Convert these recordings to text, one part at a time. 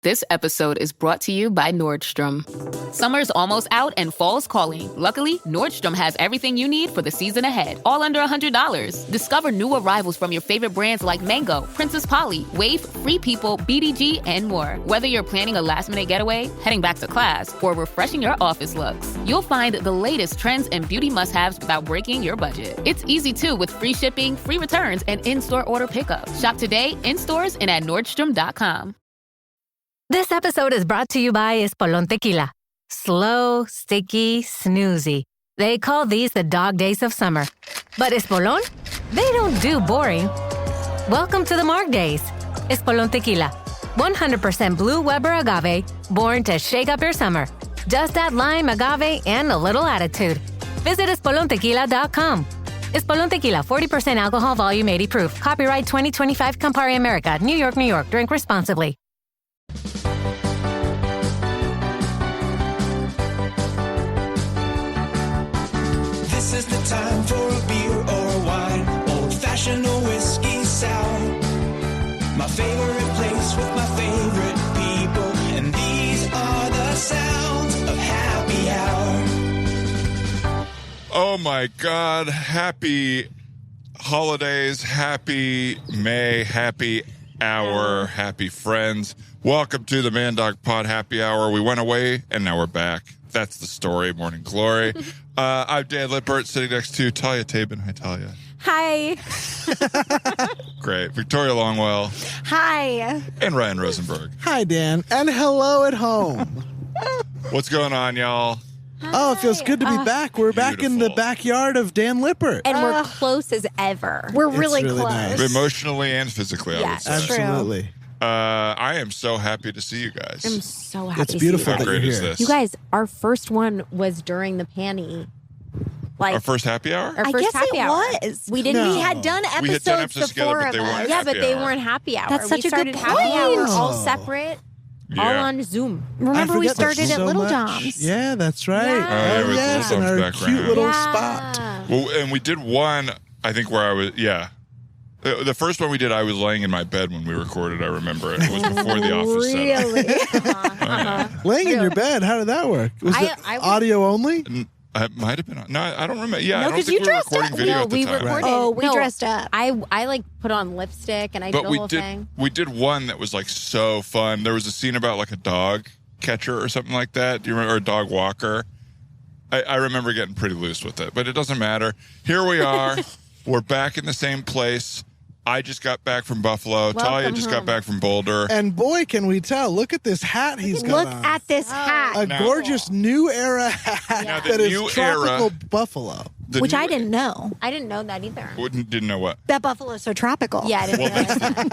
This episode is brought to you by Nordstrom. Summer's almost out and fall's calling. Luckily, Nordstrom has everything you need for the season ahead, all under $100. Discover new arrivals from your favorite brands like Mango, Princess Polly, Wave, Free People, BDG, and more. Whether you're planning a last-minute getaway, heading back to class, or refreshing your office looks, you'll find the latest trends and beauty must-haves without breaking your budget. It's easy, too, with free shipping, free returns, and in-store order pickup. Shop today, in stores, and at Nordstrom.com. This episode is brought to you by Espolón Tequila. Slow, sticky, snoozy. They call these the dog days of summer. But Espolón? They don't do boring. Welcome to the Marg Days. Espolón Tequila. 100% blue Weber agave, born to shake up your summer. Just add lime, agave, and a little attitude. Visit EspolónTequila.com. Espolón Tequila, 40% alcohol, volume 80 proof. Copyright 2025 Campari America, New York, New York. Drink responsibly. This is the time for a beer or a wine, old-fashioned or whiskey sour. My favorite place with my favorite people, and these are the sounds of happy hour. Oh my God, happy holidays, happy May, happy hour, happy friends. Welcome to the Man Dog Pod Happy Hour. We went away and now we're back. That's the story. Morning glory. I'm Dan Lippert, sitting next to Talia Tabin. Hi, Talia. Hi. Great. Victoria Longwell. Hi. And Ryan Rosenberg. Hi, Dan. And hello at home. What's going on, y'all? Oh, it feels good to be back. We're back in the Beautiful. backyard of Dan Lippert. And we're close as ever. We're really really close. nice. Emotionally and physically, I would Yes. say. Absolutely. I am so happy to see you guys. I'm so happy It's to beautiful see How you. that great you're is here. this? You guys, our first one was during the panty. Like Our first happy hour? our I first guess happy it hour. was. We didn't. No. We had done We had done episodes episodes together, before but they of weren't us. Yeah, but happy they hour. weren't happy hour. That's such we a good started happy hour point. all separate, all Yeah. on Zoom. Remember, we I forget started so at Little much. Dom's. Yeah, that's right. Yeah. Oh, yeah, with yes, Little in our Dom's cute background. little Yeah. spot. Well, and we did one, I think, where I was, The first one we did, I was laying in my bed when we recorded. I remember it. It was before the office setup. Laying in your bed, how did that work? Was I- it I was- audio only? It might have been. No, I don't remember. Yeah, No, I don't 'cause think you we were dressed recording up. video No, at the we time. recorded. Oh, we No, dressed up. I like put on lipstick and I did But the whole thing. we did one that was like so fun. There was a scene about like a dog catcher or something like that. Do you remember? Or a dog walker? I remember getting pretty loose with it, but it doesn't matter. Here we are. We're back in the same place. I just got back from Buffalo. Talia just got home. back from Boulder. And boy, can we tell. Look at this hat he's got Look on. at this hat, A Now- gorgeous new era hat Now, the that is new tropical era- buffalo. The which new- I didn't know. I didn't know that either. Didn't know what. That buffalo is so tropical. Yeah, I didn't Well, know.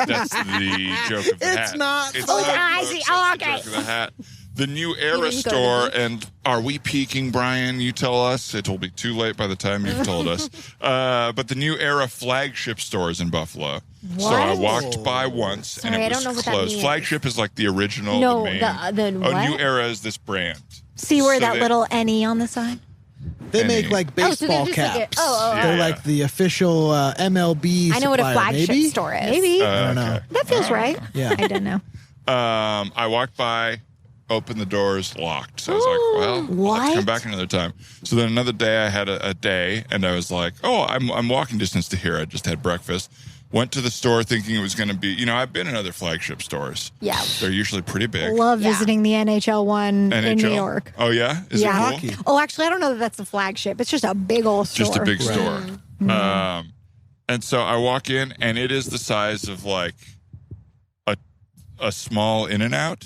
that's the joke of the hat. It's not. It's Oh, not, I folks, see. it's Oh, the okay. joke of the hat. The New Era didn't go to the store, beach? and are we peaking, Brian? You tell us. It'll be too late by the time you've told us. But the New Era flagship store is in Buffalo. So I walked by once, Sorry, and I it was don't know what that closed. means. Flagship is like the original, No, the main. the Oh, what? New Era is this brand. See where So that they- little NE on the side? They Any- make like Oh, so they're baseball just like a- caps. oh. They're Yeah. like the official MLB I know what a supplier, flagship maybe? store is. Maybe. I don't know. That feels right. Yeah. I didn't know. I walked by, opened the doors, locked. So I was like, well, I'll have to come what? back another time. So then another day I had a day, and I was like, oh, I'm walking distance to here. I just had breakfast. Went to the store thinking it was going to be, I've been in other flagship stores. Yeah. They're usually pretty big. Love Yeah. visiting the NHL one in New NHL? York. Oh, yeah? Is Yeah. it cool? Hockey. Oh, actually, I don't know that that's the flagship. It's just a big old store. Just a big store. And so I walk in, and it is the size of like a small In-N-Out.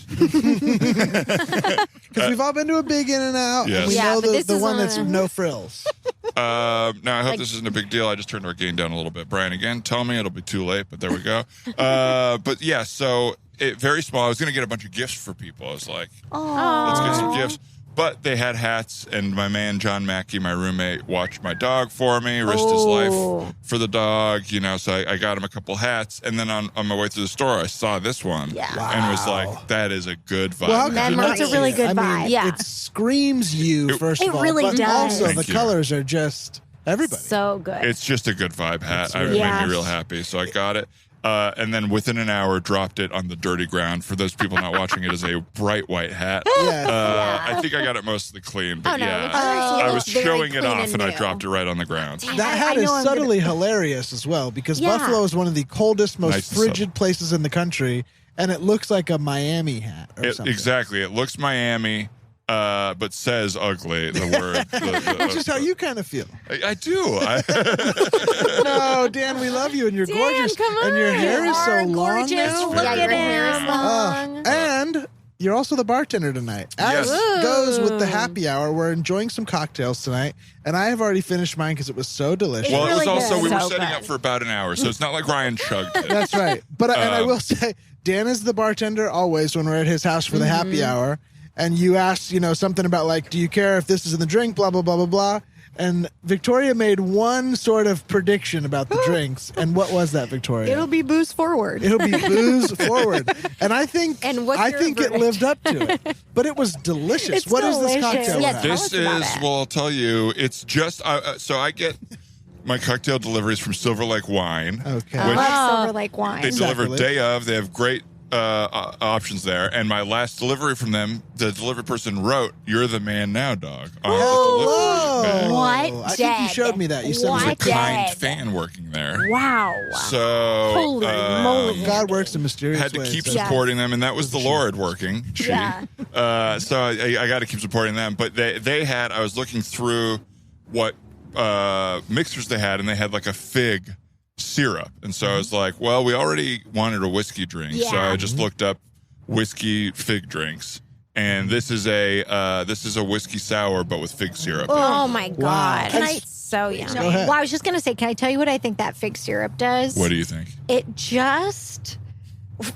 Because we've all been to a big In-N-Out, Yes. and we Yeah, know but this the is one on that's a- no frills. Now, I hope this isn't a big deal. I just turned our gain down a little bit. Brian, again, tell me it'll be too late, but there we go. But yeah, so very small. I was going to get a bunch of gifts for people. I was like, let's get some gifts. But they had hats, and my man, John Mackey, my roommate, watched my dog for me, risked his life for the dog, so I got him a couple hats. And then on my way through the store, I saw this one and was like, that is a good vibe. Well, how could you Memories. not It's a really see good it? I mean, vibe. Yeah. It screams you, first It of all. really but does. also, Thank the you. colors are just everybody. So good. It's just a good vibe hat. It Yeah. made me real happy. So I got it. and then within an hour dropped it on the dirty ground. For those people not watching, it is a bright white hat. Yes. I think I got it mostly clean, but Oh, no, yeah, it's actually I was very showing it clean off and and I new. dropped it right on the ground. That hat I is know I'm subtly hilarious as well because Yeah. Buffalo is one of the coldest, most Nice and frigid subtle. places in the country, and it looks like a Miami hat or something. Exactly. It looks Miami, but says ugly, the word. Which is how you kind of feel. I do. No, Dan, we love you, and you're Dan, gorgeous, come and your on. hair You is so are long gorgeous. now. Look Yeah, at your hair is him. long. And you're also the bartender tonight. As Yes. goes with the happy hour, we're enjoying some cocktails tonight, and I have already finished mine because it was so delicious. Well, it was really also, good. we were So setting good. up for about an hour, so it's not like Ryan chugged it. That's right. But and I will say, Dan is the bartender always when we're at his house for the happy hour. And you asked, something about like, do you care if this is in the drink? Blah blah blah blah blah. And Victoria made one sort of prediction about the drinks. And what was that, Victoria? It'll be booze forward. It'll be booze forward. And I think And what's your it verdict? lived up to it. But it was delicious. It's What is this delicious. cocktail? Yeah, have? tell This us about is, it. well, I'll tell you, it's just, so I get my cocktail deliveries from Silver Lake Wine. Okay. I Which love Silver Lake wine. they deliver Sacrilege. day of. They have great options there. And my last delivery from them, the delivery person wrote, "You're the man now, dog." On Hello. the delivery bag. What? I think you Dead. showed me that. You said it was There's a What? kind Dead. fan working there. Wow. So Holy moly. God works in mysterious had to ways. keep doesn't he? supporting them, and that was the Lord working. She. Yeah. So I got to keep supporting them. But they had. I was looking through what mixers they had, and they had like a fig syrup, and so I was like, well, we already wanted a whiskey drink, so Yeah. I just looked up whiskey fig drinks, and this is a whiskey sour but with fig syrup. in it. Oh my God. Can It's so yummy. Go ahead. Well, I was just going to say, can I tell you what I think that fig syrup does? What do you think? It just,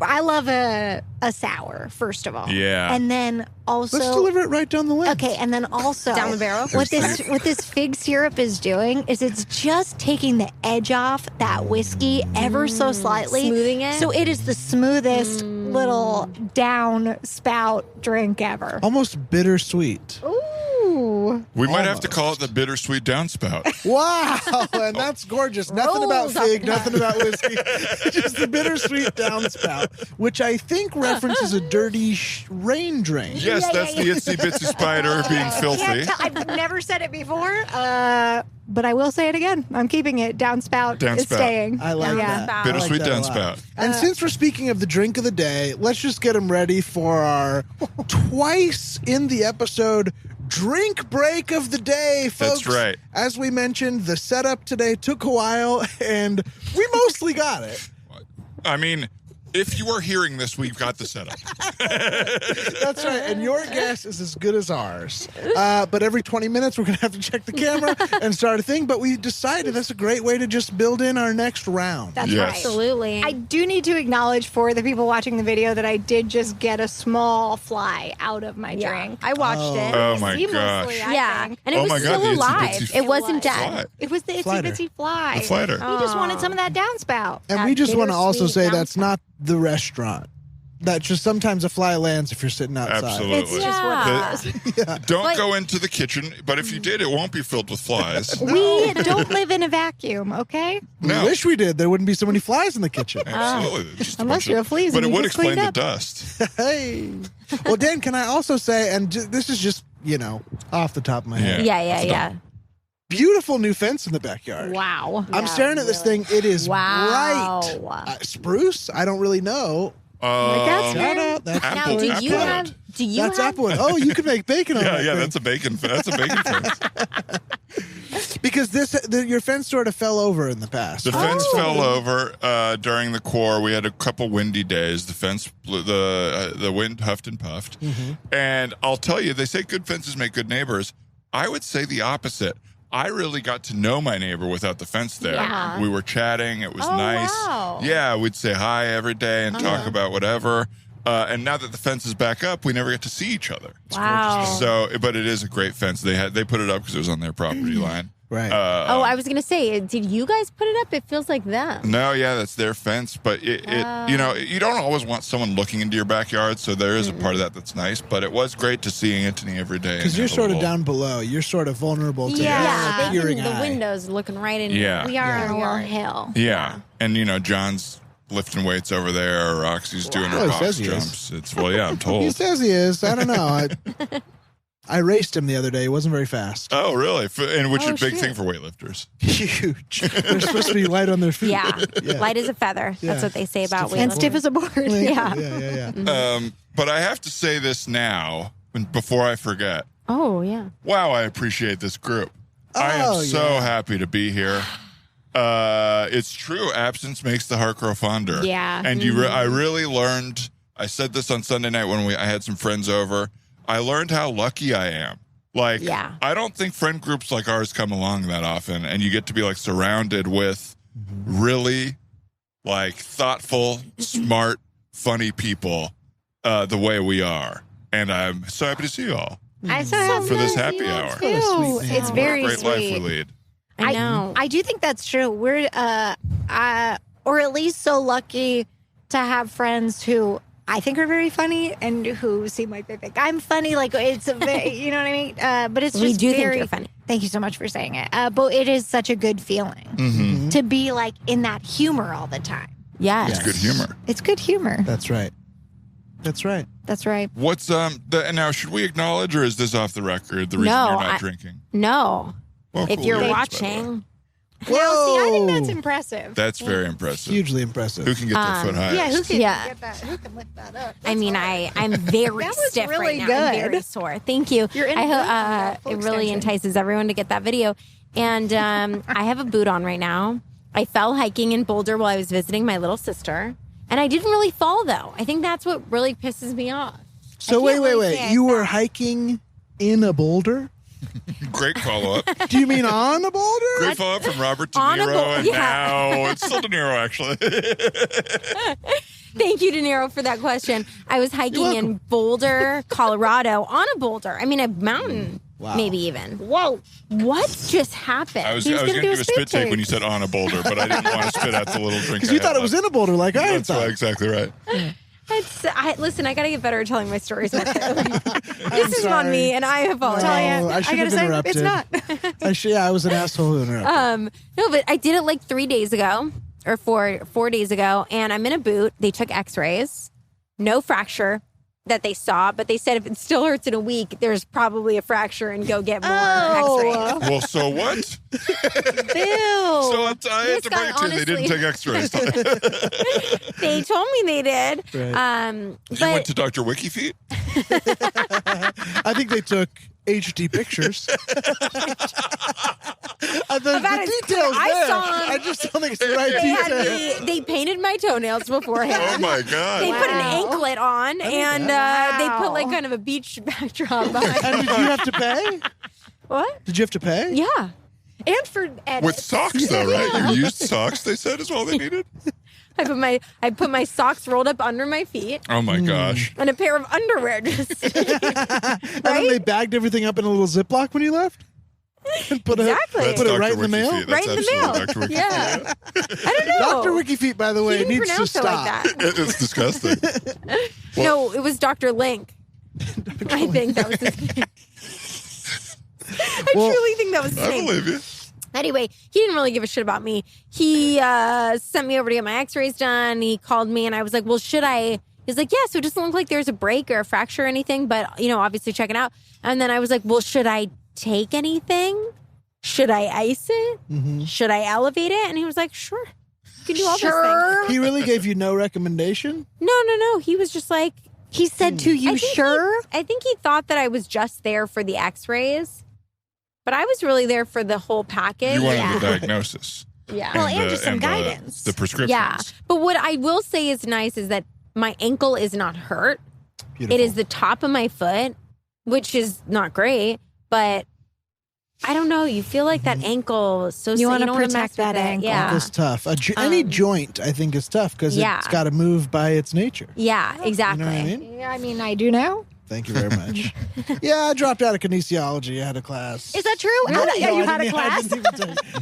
I love a sour, first of all. Yeah. And then also. Let's deliver it right down the lens. Okay, and then also Down the barrel? What this fig syrup is doing is it's just taking the edge off that whiskey ever so slightly, Smoothing it? So it is the smoothest little down spout drink ever. Almost bittersweet. Ooh, We might have to call it the bittersweet downspout. Wow, and that's gorgeous. Nothing about Rolls off fig, the nothing about whiskey. Just the bittersweet downspout, which I think references a dirty rain drain. Yes, that's the itsy bitsy spider being filthy. I've never said it before, but I will say it again. I'm keeping it. Downspout is Downspout. staying. I like Yeah. that. Bittersweet I like that a lot. downspout. And since we're speaking of the drink of the day, let's just get them ready for our twice in the episode drink break of the day, folks. That's right. As we mentioned, the setup today took a while, and we mostly got it. I mean, if you are hearing this, we've got the setup. That's right. And your guess is as good as ours. But every 20 minutes, we're going to have to check the camera and start a thing. But we decided that's a great way to just build in our next round. That's Yes. right. Absolutely. I do need to acknowledge for the people watching the video that I did just get a small fly out of my drink. I watched it. Oh, my seamlessly, gosh. I yeah. think. And it Oh was my God, still the itsy alive. bitsy It wasn't fly. dead. It was the itsy Flighter. bitsy fly. The flighter. He just wanted some of that downspout. And we just want to also say that's not the restaurant. That's just sometimes a fly lands if you're sitting outside. Absolutely. It's just what it is. Don't go into the kitchen, but if you did, it won't be filled with flies. We don't live in a vacuum, okay? We No. wish we did. There wouldn't be so many flies in the kitchen. Absolutely. Just a Unless bunch you're of- a fleas But and it you would just explain cleaned the up. dust. Hey. Well, Dan, can I also say, and this is just, off the top of my head, Yeah. beautiful new fence in the backyard. Wow. I'm staring at this thing. It is Wow. bright. Spruce? I don't really know. that's Shout out. That's Now, Apple- do you Applewood. have? Do you That's have? Applewood. Oh, you can make bacon on that Yeah, thing. that's a bacon. That's a bacon fence. Because your fence sort of fell over in the past. The fence fell over during the core. We had a couple windy days. The fence, the wind huffed and puffed. And I'll tell you, they say good fences make good neighbors. I would say the opposite. I really got to know my neighbor without the fence there. Yeah. We were chatting. It was nice. wow. Yeah, we'd say hi every day and talk about whatever. And now that the fence is back up, we never get to see each other. Wow. So, but it is a great fence. They put it up because it was on their property line. Right. Oh, I was gonna say, did you guys put it up? It feels like them. No, yeah, that's their fence. But it you don't always want someone looking into your backyard. So there is a part of that that's nice. But it was great to see Anthony every day. Because and you're have a sort of little- down below. You're sort of vulnerable to Yeah, the peering the eye. windows looking right in. Yeah. We are on a Yeah. little hill. Yeah, and John's lifting weights over there. Roxy's doing her He box says he jumps. I'm He told. says he is. I don't know. I raced him the other day. He wasn't very fast. Oh, really? And which is a big shit. thing for weightlifters. Huge. They're supposed to be light on their feet. Yeah. Light as a feather. Yeah. That's what they say about And weightlifting. stiff as a board. Yeah. Yeah. But I have to say this now, before I forget. Oh, yeah. Wow, I appreciate this group. I am so happy to be here. It's true. Absence makes the heart grow fonder. Yeah. And I really learned. I said this on Sunday night when I had some friends over. I learned how lucky I am. Like, Yeah. I don't think friend groups like ours come along that often, and you get to be like surrounded with really like thoughtful, smart, funny people the way we are. And I'm so happy to see you all I saw for this happy hour. What a sweet man. It's very What a great life we sweet. lead. I know. I do think that's true. We're, or at least so lucky to have friends who I think are very funny and who seem like they think I'm funny. Like it's a very, you know what I mean? But it's just We do think very, you're funny. Thank you so much for saying it. But it is such a good feeling to be like in that humor all the time. Yes. It's good humor. It's good humor. That's right. That's right. That's right. What's now? Should we acknowledge, or is this off the record? The reason No, you're not I- drinking. No. Well, If cool. you're Yeah, thanks, by the way. watching, Now, see, I think Whoa. that's impressive. That's very impressive. Hugely impressive. Who can get their foot higher? Yeah, who can Yeah. get that? Who can lift that up? I mean, I'm very That was stiff really right now. I'm good. very sore. Thank you. You're in I full hope it really extension. entices everyone to get that video. And I have a boot on right now. I fell hiking in Boulder while I was visiting my little sister. And I didn't really fall, though. I think that's what really pisses me off. So I can't really wait. say I You were fell. hiking in a boulder? Great follow up. Do you mean on a boulder? Great follow up from Robert De On a Niro, and yeah. now it's still De Niro actually. Thank you, De Niro, for that question. I was hiking in Boulder, Colorado, on a boulder. I mean, a mountain, Wow. maybe even. Whoa. What just happened? I was He was going to gonna do do a a spit spit take take. when you said on a boulder, but I didn't want to spit out the little drink. Because you thought it was in a boulder like I That's thought. exactly right. Listen, I got to get better at telling my stories. This is on sorry. me, and I apologize. No, I I should gotta have say, interrupted. it's not. I was an asshole who interrupted. No, but I did it like 3 days ago, or four days ago, and I'm in a boot. They took X-rays, no fracture that they saw, but they said if it still hurts in a week, there's probably a fracture, and go get more X-rays. Well, so what? Bill. So I had to bring This guy it to you. They didn't take X-rays. They told me they did. Right. You But went to Dr. Wikifeet? I think they took HD pictures. The About as- details I there. saw 'em. I just don't think it's the right they had detail. me. They painted my toenails beforehand. Oh my God. They put an anklet on, and they put like Wow. kind of a beach backdrop behind. And did you have to pay? What? Did you have to pay? Yeah. And for edits. With socks though, right? Your used socks, they said, is all they needed. I put my socks rolled up under my feet Oh my gosh. and a pair of underwear. Just And then they bagged everything up in a little Ziploc when you left? And put Exactly. it, That's put it Dr. right in the mail? Wikifeet. Right in the mail. That's absolutely Dr. Yeah. Wikifeet. I don't know. Dr. Wikifeet, by the He way, didn't needs to pronounce it stop. like that. It's disgusting. No, it was Dr. Link. I think that was his name. I truly think that was his I name. believe you. Anyway, he didn't really give a shit about me. He sent me over to get my x-rays done. He called me and I was like, well, should I? He's like, yeah, so it doesn't look like there's a break or a fracture or anything, but, you know, obviously check it out. And then I was like, well, should I take anything? Should I ice it? Mm-hmm. Should I elevate it? And he was like, sure. You can do all those things. He really gave you no recommendation? No. He was just like, He said to you, sure? I think he thought that I was just there for the x-rays, but I was really there for the whole package. You wanted the diagnosis. Yeah. Well, and just some guidance. The prescriptions. Yeah. But what I will say is nice is that my ankle is not hurt. Beautiful. It is the top of my foot, which is not great, but I don't know. You feel like that ankle is so You wanna don't wanna protect mess with that it. ankle. Yeah. It's tough. Any joint, I think, is tough because Yeah. it's got to move by its nature. Yeah, You exactly. know what I mean? Yeah, I mean, I do now. Thank you very much. Yeah, I dropped out of kinesiology. I had a class. Is that true? No, Yeah, you I had a didn't- class?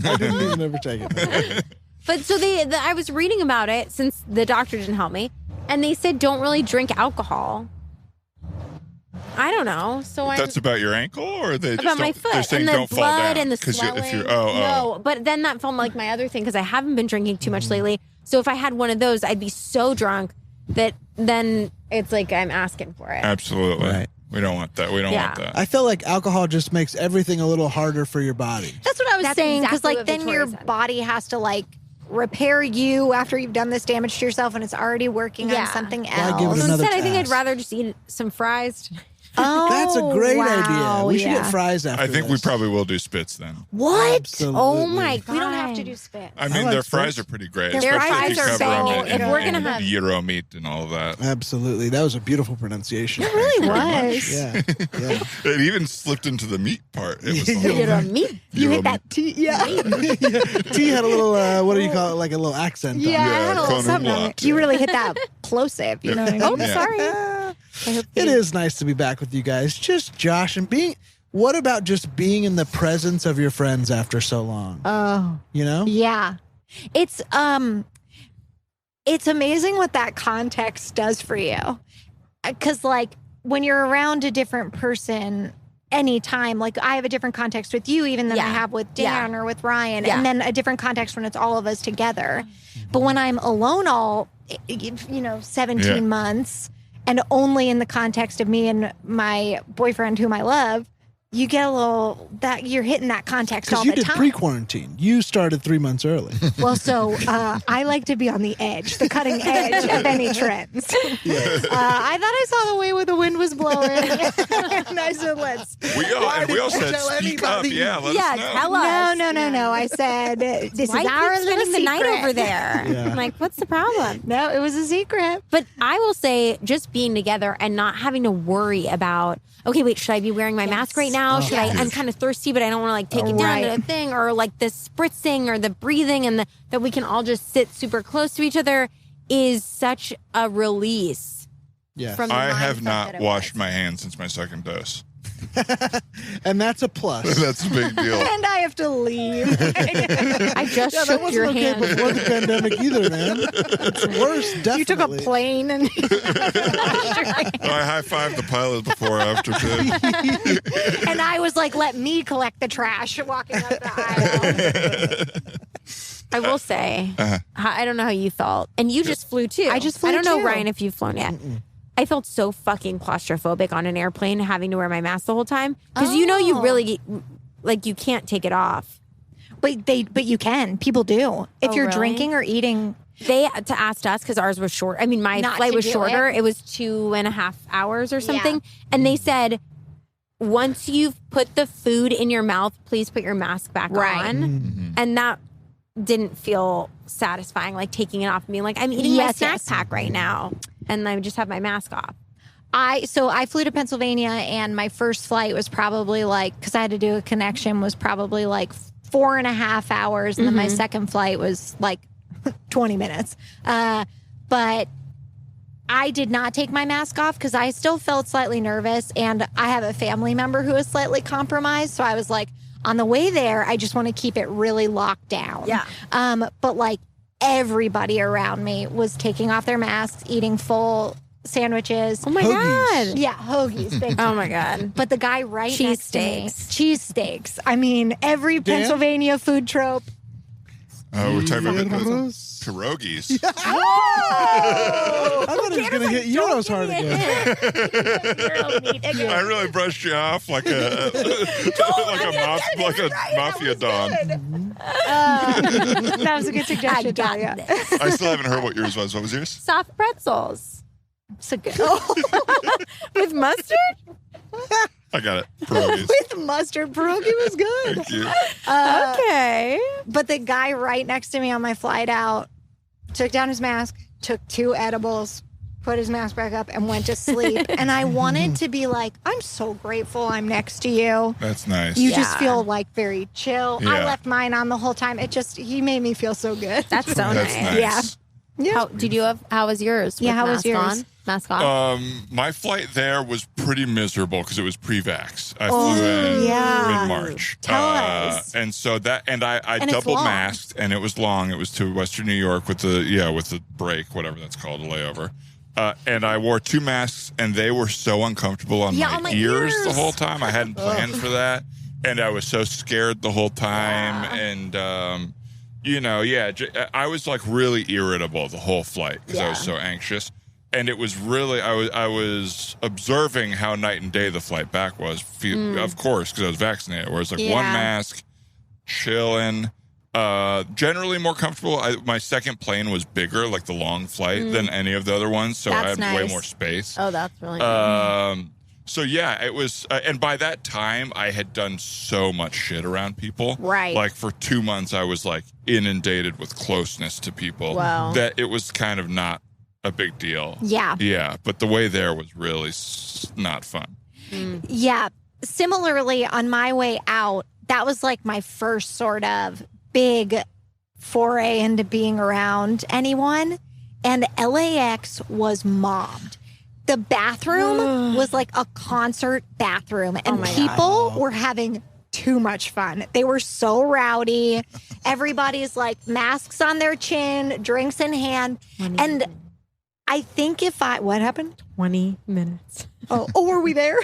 I didn't even ever take it. But so I was reading about it since the doctor didn't help me, and they said don't really drink alcohol. I don't know. So That's about your ankle, or they just about my don't- foot They're saying and the don't fall blood down and the 'cause swelling. if you're No, but then that felt like my other thing because I haven't been drinking too much lately. So if I had one of those, I'd be so drunk that then it's like I'm asking for it. Absolutely. Right. We don't want that. We don't want that. I feel like alcohol just makes everything a little harder for your body. That's what I was That's saying, because exactly like what then Victoria your said. body has to like repair you after you've done this damage to yourself, and it's already working on Yeah. something Why else. give it So another instead, I think I'd task? rather just eat some fries. Oh, That's a great wow, idea. We should yeah. get fries after I think we this. probably will do spits then. What? Absolutely. Oh my god! We don't have to do spit. I mean, like their fries spits. are pretty great. Their especially fries if you are cover so them good. in, If we're gonna in have- gyro meat and all of that. Absolutely. That was a beautiful pronunciation. It really very was. much. Yeah. Yeah. It even slipped into the meat part. It was Get like, a meat. You gyro hit that meat. T. Yeah. T had a little, what do you call it? Like a little accent. on it. Yeah, I had a little Conan something on Watt, it. You yeah. really hit that plosive. You know what I mean? Oh, Yeah. sorry. It is nice to be back with you guys. Just Josh and being. What about just being in the presence of your friends after so long? Oh, You know? yeah. It's amazing what that context does for you. Because like when you're around a different person anytime, like I have a different context with you even than I Yeah. have with Yeah. Dan or with Ryan, Yeah. and then a different context when it's all of us together. But when I'm alone all 17 Yeah. months and only in the context of me and my boyfriend whom I love, you get a little that you're hitting that context all Because you the did time. pre-quarantine. You started 3 months early. Well, so I like to be on the edge, the cutting edge of any trends. I thought I saw the way where the wind was blowing. And I said, let's. We all said, tell speak up. anybody. Yeah, let Yeah, us know. tell us. No. I said, this Why is our keep little spending the night secret. over there? Yeah. I'm like, what's the problem? No, it was a secret. But I will say, just being together and not having to worry about, okay, wait, should I be wearing my mask right now? Should I? I'm kind of thirsty, but I don't want to like take it down to Right. the thing, or like the spritzing or the breathing, and that we can all just sit super close to each other is such a release. Yeah. From the I have mindset not that it washed was. my hands since my second dose. And that's a plus. That's a big deal. And I have to leave. I just Yeah, that shook wasn't your okay hand. before the pandemic either, man. It's worse, definitely. You took a plane and I high-fived the pilot before after too. and I was like, let me collect the trash walking up the aisle. I will say, Uh-huh. I don't know how you felt, and you just flew too. I just flew I don't know, too. Ryan, if you've flown yet. I felt so fucking claustrophobic on an airplane, having to wear my mask the whole time because you know you really like you can't take it off. But you can. People do. If Oh, you're really? drinking or eating. They asked us because ours was short. I mean, my Not flight to was do shorter. it. It was 2.5 hours or something. And they said, once you've put the food in your mouth, please put your mask back Right. on. And that didn't feel satisfying, like taking it off and being like, I'm eating my Yes, snack yes. pack right now. And I would just have my mask off. I flew to Pennsylvania, and my first flight was probably like, because I had to do a connection, was probably like 4.5 hours, and then my second flight was like 20 minutes. But I did not take my mask off because I still felt slightly nervous, and I have a family member who is slightly compromised, so I was like, on the way there, I just want to keep it really locked down. Yeah. But like everybody around me was taking off their masks, eating full sandwiches. Oh my Hoagies. God. Yeah, hoagies. Big Oh my God. But the guy right next to me, Cheesesteaks. cheesesteaks. I mean, every Dan? Pennsylvania food trope. Oh, we're talking about Gyros. pierogies. I thought he was going to hit Euros hard again. I really brushed you off like a mafia don. That was a good suggestion, Talia. I still haven't heard what yours was. What was yours? Soft pretzels So good. with mustard? I got it. Pierogies. With mustard, pierogi was good. Thank you. Okay. But the guy right next to me on my flight out took down his mask, took 2 edibles, put his mask back up, and went to sleep. And I wanted to be like, I'm so grateful I'm next to you. That's nice. You just Yeah. feel like very chill. I Yeah. left mine on the whole time. He made me feel so good. That's so That's nice. nice. Yeah. Yeah. How was yours? Yeah, With how was mask yours? on? Mask off? My flight there was pretty miserable because it was pre-vax. I flew in yeah. mid-March. Tell us. And so I And it's double long. masked, and it was long. It was to Western New York with the break, whatever that's called, a layover. And I wore 2 masks, and they were so uncomfortable on on my ears the ears. whole time. I hadn't planned for that, and I was so scared the whole time. And I was like really irritable the whole flight because I was so anxious. And it was really, I was observing how night and day the flight back was, of course, because I was vaccinated, where it's like one mask, chilling, generally more comfortable. My second plane was bigger, like the long flight, than any of the other ones, so I had way more space. Oh, that's really nice. So yeah, it was, and by that time, I had done so much shit around people. Right. Like for 2 months, I was like inundated with closeness to people. Wow. That it was kind of not a big deal. Yeah. Yeah, but the way there was really not fun. Yeah. Similarly, on my way out, that was like my first sort of big foray into being around anyone. And LAX was mobbed. The bathroom was like a concert bathroom, and people were having too much fun. They were so rowdy. Everybody's like masks on their chin, drinks in hand. And I think what happened? 20 minutes. Oh, were we there?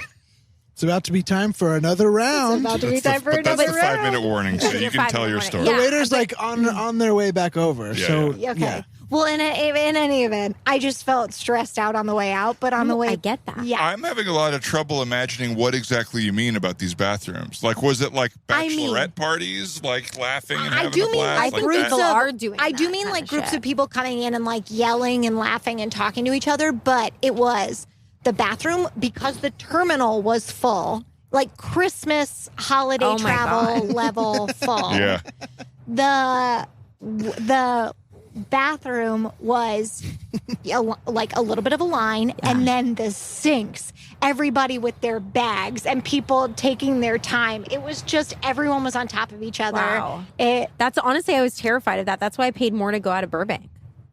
It's about to be time for another round. It's about to be time for That's another the round. 5-minute warning, so you can tell your story. The waiter's like on their way back over. Yeah, so yeah. Okay. yeah. Well, in any event, I just felt stressed out on the way out, but on the way, I get that. Yeah. I'm having a lot of trouble imagining what exactly you mean about these bathrooms. Like, was it like bachelorette parties, like laughing and having a blast? I like think that? people are doing I do that mean kind like of groups shit. of people coming in and like yelling and laughing and talking to each other, but it was the bathroom because the terminal was full, like Christmas holiday Oh my travel God. level full. Yeah. The bathroom was like a little bit of a line, and then the sinks, everybody with their bags and people taking their time. It was just everyone was on top of each other. Wow. That's honestly, I was terrified of that. That's why I paid more to go out of Burbank.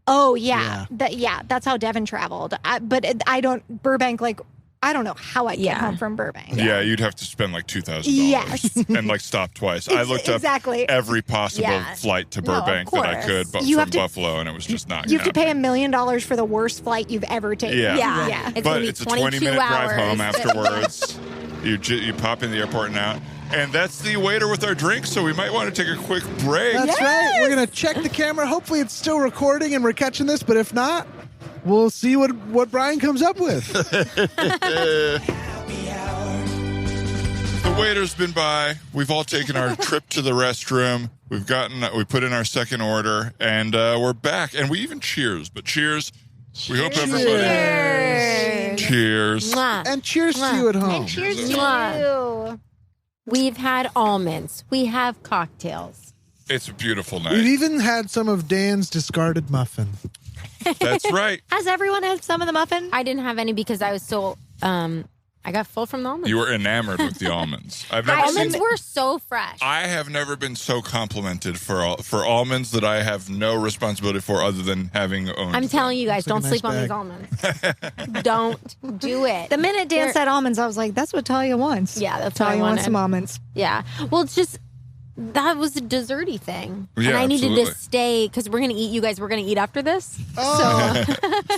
Oh yeah, that's how Devin traveled. Burbank, like I don't know how I get home from Burbank. Yeah, you'd have to spend like $2,000. Yes. And like stop twice. I looked up every possible flight to Burbank that I could from Buffalo, and it was just not. You have to pay $1 million for the worst flight you've ever taken. Yeah. But it's a 20-minute drive home afterwards. You pop in the airport and out. And that's the waiter with our drinks, so we might want to take a quick break. That's right. We're going to check the camera. Hopefully it's still recording and we're catching this, but if not, we'll see what Brian comes up with. The waiter's been by. We've all taken our trip to the restroom. We put in our second order, and we're back. And we even cheers. But cheers. We hope everybody. Cheers. Mwah. And cheers to you at home. And cheers to Mwah. you. We've had almonds. We have cocktails. It's a beautiful night. We've even had some of Dan's discarded muffin. That's right. Has everyone had some of the muffin? I didn't have any because I was so I got full from the almonds. You were enamored with the almonds. The almonds were so fresh. I have never been so complimented for almonds that I have no responsibility for other than having owned. I'm telling you guys, don't a nice sleep on bag. these almonds. Don't do it. The minute Dan said almonds, I was like, that's what Talia wants. Yeah, that's what I Talia wants wanted. some almonds. Yeah. Well, it's just that was a desserty thing, Yeah, and I needed absolutely. to stay because we're gonna eat. You guys, we're gonna eat after this.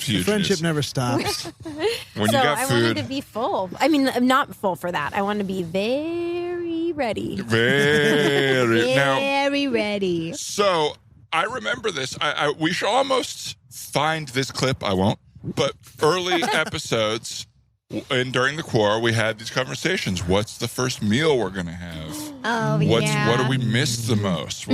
Huge Friendship news. never stops. When So you got I food, wanted to be full. I mean, I'm not full for that. I wanted to be very ready. very now. Very ready. So I remember this. We should almost find this clip. I won't. But early episodes and during the core, we had these conversations. What's the first meal we're going to have? Oh, What do we miss the most?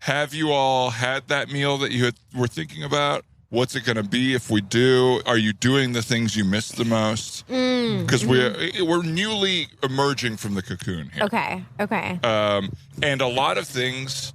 Have you all had that meal that you were thinking about? What's it going to be if we do? Are you doing the things you miss the most? Because we're newly emerging from the cocoon here. Okay. And a lot of things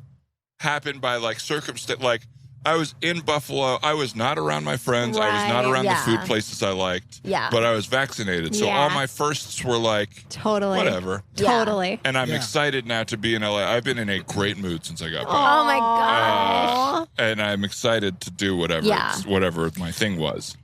happen by like circumstance. Like I was in Buffalo. I was not around my friends. I was not Right, around yeah. the food places I liked. Yeah. But I was vaccinated. So Yeah. all my firsts were like, Totally. whatever. Totally. And I'm Yeah. excited now to be in LA. I've been in a great mood since I got back. Oh my gosh. And I'm excited to do whatever Yeah. whatever my thing was.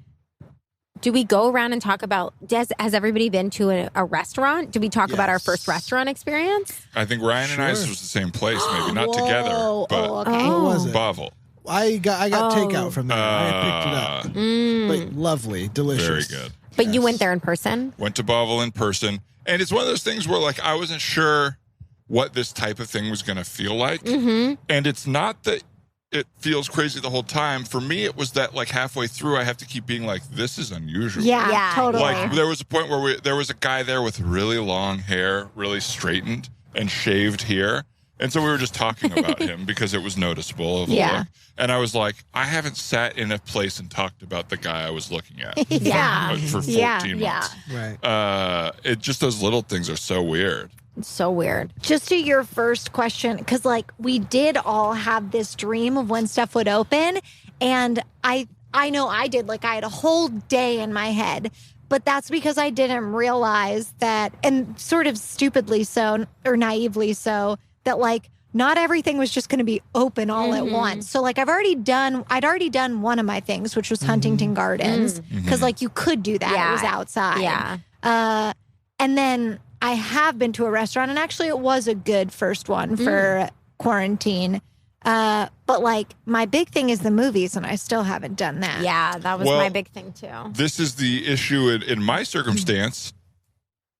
Do we go around and talk about? Has everybody been to a restaurant? Do we talk about our Yes. first restaurant experience? I think Ryan and I's Sure. was the same place, maybe not together, but okay. What was it? Bavel. I got Oh. takeout from there. I picked it up. But lovely, delicious. Very good. But you went there in person. Went to Bavel in person, and it's one of those things where like I wasn't sure what this type of thing was going to feel like. Mm-hmm. And it's not that it feels crazy the whole time. For me, it was that like halfway through, I have to keep being like, this is unusual. Yeah, totally. Like there was a point where there was a guy there with really long hair, really straightened and shaved here. And so we were just talking about him because it was noticeable of the look. And I was like, I haven't sat in a place and talked about the guy I was looking at for 14 months. Right. It just, those little things are so weird. It's so weird. Just to your first question, because like we did all have this dream of when stuff would open, and I know I did. Like I had a whole day in my head, but that's because I didn't realize that, and sort of stupidly so or naively so, that like not everything was just going to be open all at once. So like I'd already done one of my things, which was Huntington Gardens, because like you could do that. Yeah. It was outside. Yeah. And then I have been to a restaurant, and actually it was a good first one for quarantine. But like my big thing is the movies, and I still haven't done that. Yeah, that was my big thing too. This is the issue in my circumstance.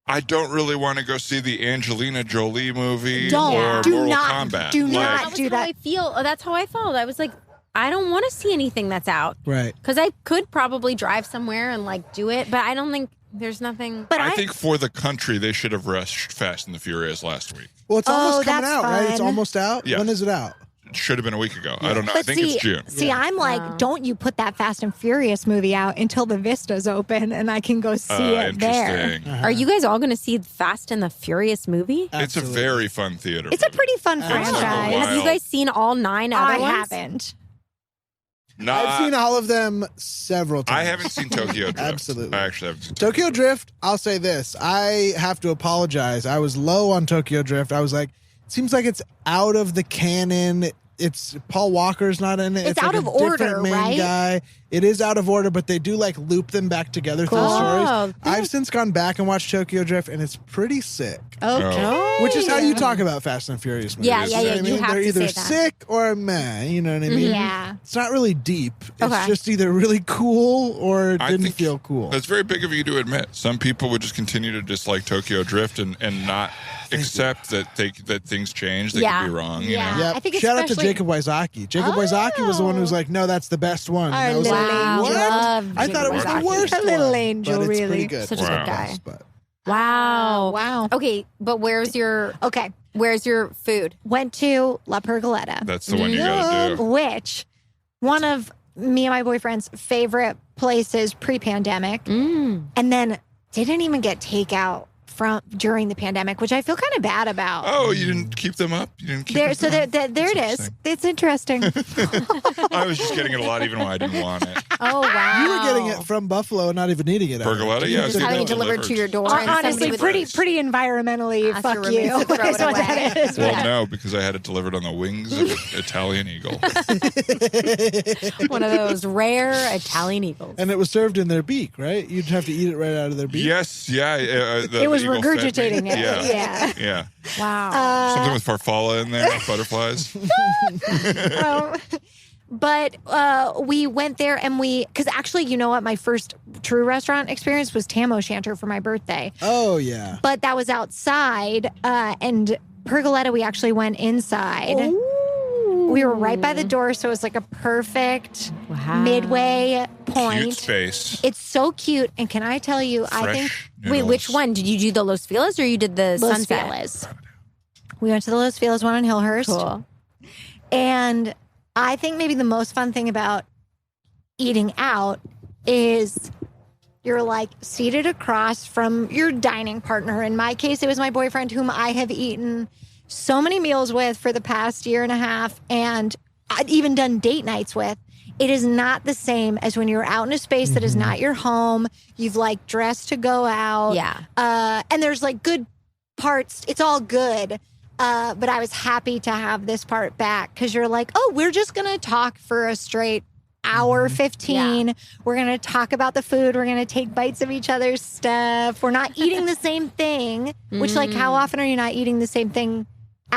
I don't really want to go see the Angelina Jolie movie or Mortal Kombat. Do not That was do how that. I feel. That's how I felt. I was like, I don't want to see anything that's out. Right. Because I could probably drive somewhere and like do it, but I don't think there's nothing. But I think for the country, they should have rushed Fast and the Furious last week. Well, it's almost coming that's out, right? It's fun. almost out. Yeah. When is it out? It should have been a week ago. I don't know. I But think it's June. See, I'm like, don't you put that Fast and Furious movie out until the Vista's open and I can go see it there. Interesting. Are you guys all going to see Fast and the Furious movie? It's a very fun theater. It's a movie. pretty fun It's like a franchise. wild- Have you guys seen all 9 other I ones? haven't. I've seen all of them several times. I haven't seen Tokyo Drift. Absolutely. I actually haven't seen Tokyo Drift, I'll say this. I have to apologize. I was low on Tokyo Drift. I was like, it seems like it's out of the canon. It's Paul Walker's not in it. It's like out of a different order, main right? guy. It is out of order, but they do like loop them back together through the Cool. stories. I've since gone back and watched Tokyo Drift, and it's pretty sick. Okay. Which is how you talk about Fast and Furious movies. Yeah, yeah, You know yeah, what I you mean? have They're to either say that. sick or meh. You know what I mean? Yeah. It's not really deep. It's Okay. just either really cool or it I didn't think feel cool. That's very big of you to admit. Some people would just continue to dislike Tokyo Drift and not accept that things change. They Yeah. could be wrong. You Yeah. know? Yep. I think Shout out to especially- Jacob Wysocki. Jacob Wysocki was the one who was like, "No, that's the best one." And I was like, Wow. "What? Love I thought it was Jacob the worst A little one." angel, but it's really. pretty good. Such a good Wow. guy. But Wow. Wow. Okay, but where's your Okay. food? Went to La Pergoletta, That's the one you got to do. which one of me and my boyfriend's favorite places pre-pandemic, and then didn't even get takeout from during the pandemic, which I feel kind of bad about. Oh, you didn't keep them up? You didn't keep There, them so up? there it is. It's interesting. I was just getting it a lot even when I didn't want it. Oh wow. you were getting it from Buffalo and not even eating it. Pergoletta? Yeah, it's having getting it delivered to your door. and Honestly, somebody would- pretty environmentally Ask fuck your roommates you. to throw it Is what that away. is. Well, Yeah. no, because I had it delivered on the wings of an Italian eagle. one of those rare Italian eagles. And it was served in their beak, right? You'd have to eat it right out of their beak. Yes, yeah. It was eagle fed me. regurgitating it. Yeah. Yeah. Yeah. Wow. Something with farfalla in there, butterflies. But we went there and because actually, you know what? My first true restaurant experience was Tam O'Shanter for my birthday. Oh yeah. But that was outside. And Pergoletta, we actually went inside. We were right by the door, so it was like a perfect midway point. Cute space. It's so cute. And can I tell you, I think Fresh Wait, noodles. which one? Did you do the Los Feliz or you did the Los Sunset? Feliz. We went to the Los Feliz one on Hillhurst. Cool. And I think maybe the most fun thing about eating out is you're like seated across from your dining partner. In my case, it was my boyfriend, whom I have eaten so many meals with for the past year and a half, and I'd even done date nights with. It is not the same as when you're out in a space that is not your home. You've like dressed to go out. Yeah. And there's like good parts. It's all good. But I was happy to have this part back because you're like, oh, we're just going to talk for a straight hour 15. We're going to talk about the food. We're going to take bites of each other's stuff. We're not eating the same thing, which like how often are you not eating the same thing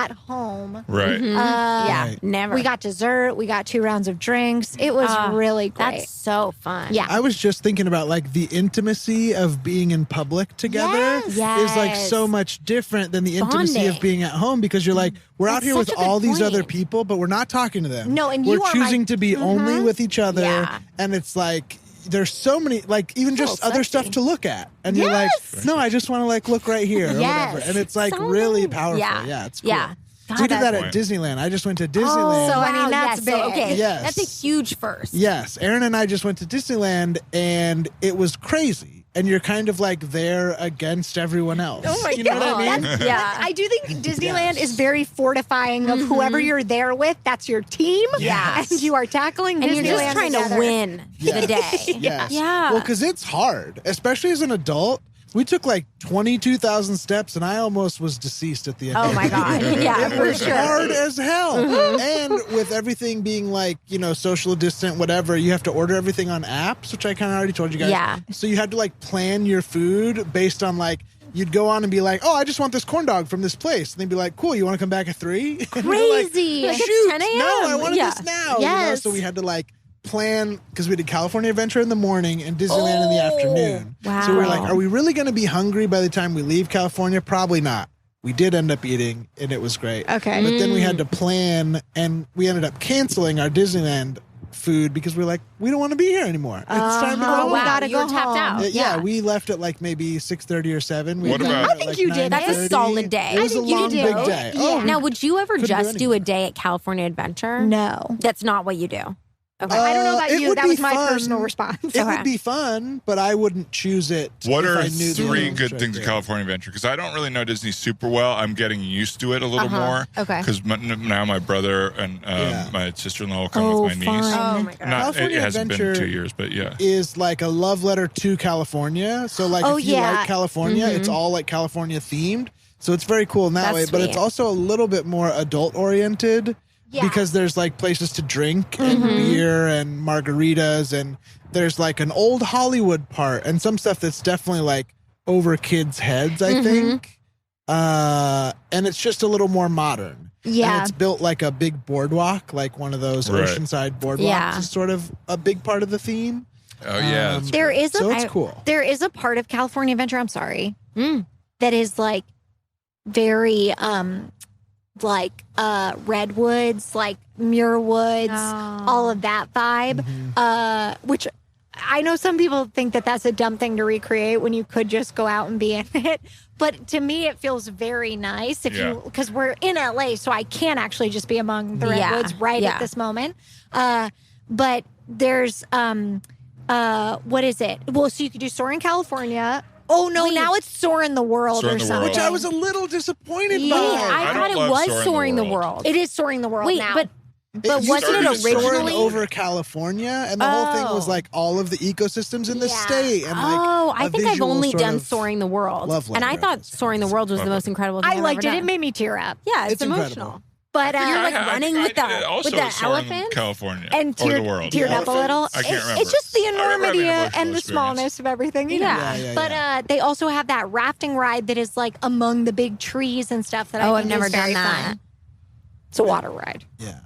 at home. Right. Yeah, never. We got dessert. We got 2 rounds of drinks. It was really great. That's so fun. Yeah. I was just thinking about like the intimacy of being in public together Yes. is like so much different than the intimacy of Bonding. being at home because you're like, we're out That's here with such a good all these point. other people, but we're not talking to them. No, and we're you are choosing my- to be only with each other. Yeah. And it's like, there's so many, like even just other stuff to look at. And you're like, no, I just want to like look right here or Yes. whatever. And it's like So really nice. powerful. Yeah. Yeah, it's cool. Yeah. So we did that that's- at Disneyland. I just went to Disneyland. So, I mean, Wow, that's yes, big. okay. Yes. That's a huge first. Yes, Aaron and I just went to Disneyland, and it was crazy. And you're kind of like there against everyone else. Oh my you know God. what I mean? Yeah. I do think Disneyland is very fortifying of whoever you're there with. That's your team. Yes. And you are tackling And Disneyland you're just trying together. to win the day. Yes. Yeah. Well, because it's hard, especially as an adult. We took like 22,000 steps, and I almost was deceased at the end. Oh of my it. God. Yeah, It for was sure. hard as hell. And with everything being like, social distant, whatever, you have to order everything on apps, which I kind of already told you guys. Yeah. So you had to like plan your food based on like, you'd go on and be like, oh, I just want this corn dog from this place. And they'd be like, cool, you want to come back at 3? Crazy. Like, it's Shoot, 10 a.m. no, I wanted Yeah. this now. Yes. So we had to like plan because we did California Adventure in the morning and Disneyland in the afternoon. Wow. So we were like, are we really going to be hungry by the time we leave California? Probably not. We did end up eating, and it was great. Okay. But then we had to plan, and we ended up canceling our Disneyland food because we're like, we don't want to be here anymore. It's time to go Oh, home. we gotta you were go tapped home. out. Yeah, we left at like maybe 6:30 or 7. We What got about- there I at, think like, you did. That's a 9:30. solid day. It was I a think you long, did. big day. Yeah. Oh, Now, would you ever Couldn't do just do anymore. a day at California Adventure? No. That's not what you do. Okay. I don't know about it you. would That be was my fun. personal response. It would be fun, but I wouldn't choose it. What if are I knew the 3 rules good right things of there. California Adventure? Because I don't really know Disney super well. I'm getting used to it a little more. Okay. Because now my brother and Yeah. my sister-in-law will come with my niece. Oh my God. Not, it California hasn't been Adventure 2 years, but yeah. Is like a love letter to California. So like if you like California, it's all like California themed. So it's very cool in that That's way. But it's sweet. also a little bit more adult oriented. Yeah. Because there's like places to drink and beer and margaritas, and there's like an old Hollywood part and some stuff that's definitely like over kids' heads, I think. And it's just a little more modern. Yeah. And it's built like a big boardwalk, like one of those Right. oceanside boardwalks Yeah. is sort of a big part of the theme. Oh, yeah. that's There is a So it's cool. There is a part of California Adventure, I'm sorry, that is like very like redwoods, like Muir Woods, all of that vibe. Which I know some people think that that's a dumb thing to recreate when you could just go out and be in it. But to me, it feels very nice if Yeah. you, because we're in LA, so I can't actually just be among the redwoods right at this moment. But there's what is it? Well, so you could do Soaring California. Oh no, now it's Soaring the World Soaring or the something. World. Which I was a little disappointed Yeah. by. I I thought don't it love was Soaring the World. It is Soaring the World Wait, now. but It wasn't started it as Soaring originally over California, and the whole thing was Oh. like all of the ecosystems in the Yeah. state. And like Oh, I a think I've visual only sort done of Soaring the World. love And I letter. thought Soaring the World was the most incredible thing I I've liked ever it. done. It made me tear up. Yeah, it's, It's emotional. incredible. But You're like running with the also with the Soaring elephant. California and or the teared, world. teared up a little. I can't remember. It's just the I remember having enormity an and the emotional smallness of everything. You know? Yeah. Yeah, But they also have that rafting ride that is like among the big trees and stuff. That I Oh, think I've never is very done that. fun. It's a water ride. Yeah.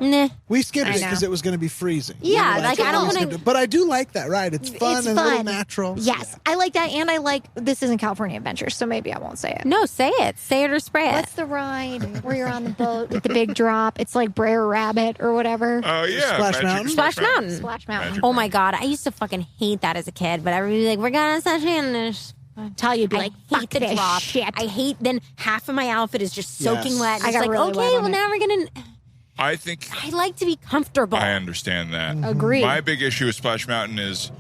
Nah. We skipped I it know. because it was going to be freezing. Yeah, We were like, I don't we wanna- skipped it. But I do like that ride. It's fun It's and a little fun. natural. Yes, I like that, and I like this isn't California Adventure, so maybe I won't say it. No, say it. Say it or spray it. What's the ride where you're on the boat with the big drop? It's like Brer Rabbit or whatever. Oh, yeah. Splash Magic Mountain? Splash Mountain. Splash Mountain. Magic Oh my God, I used to fucking hate that as a kid, but everybody was like, we're gonna session this. Talia would be I like, hate fuck the this drop. shit. I hate then half of my outfit is just soaking Yes. wet. And I it's got like, really okay, wet well on it. now we're gonna I think I like to be comfortable. I understand that. Agreed. My big issue with Splash Mountain is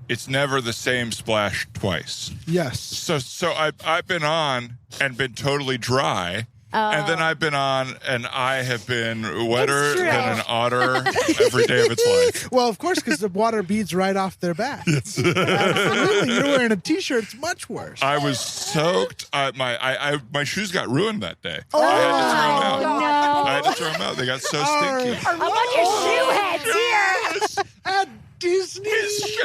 it's never the same splash twice. Yes. So I've been on and been totally dry. And then I've been on and I have been wetter It's true. than an otter every day of its life. Well, of course, because the water beads right off their back. Absolutely. You're wearing a t-shirt. It's much worse. I was soaked. My shoes got ruined that day. I had to throw them out. no. I had to throw them out. They got so stinky. A bunch of shoeheads here. Yes, At Disney. his shoes.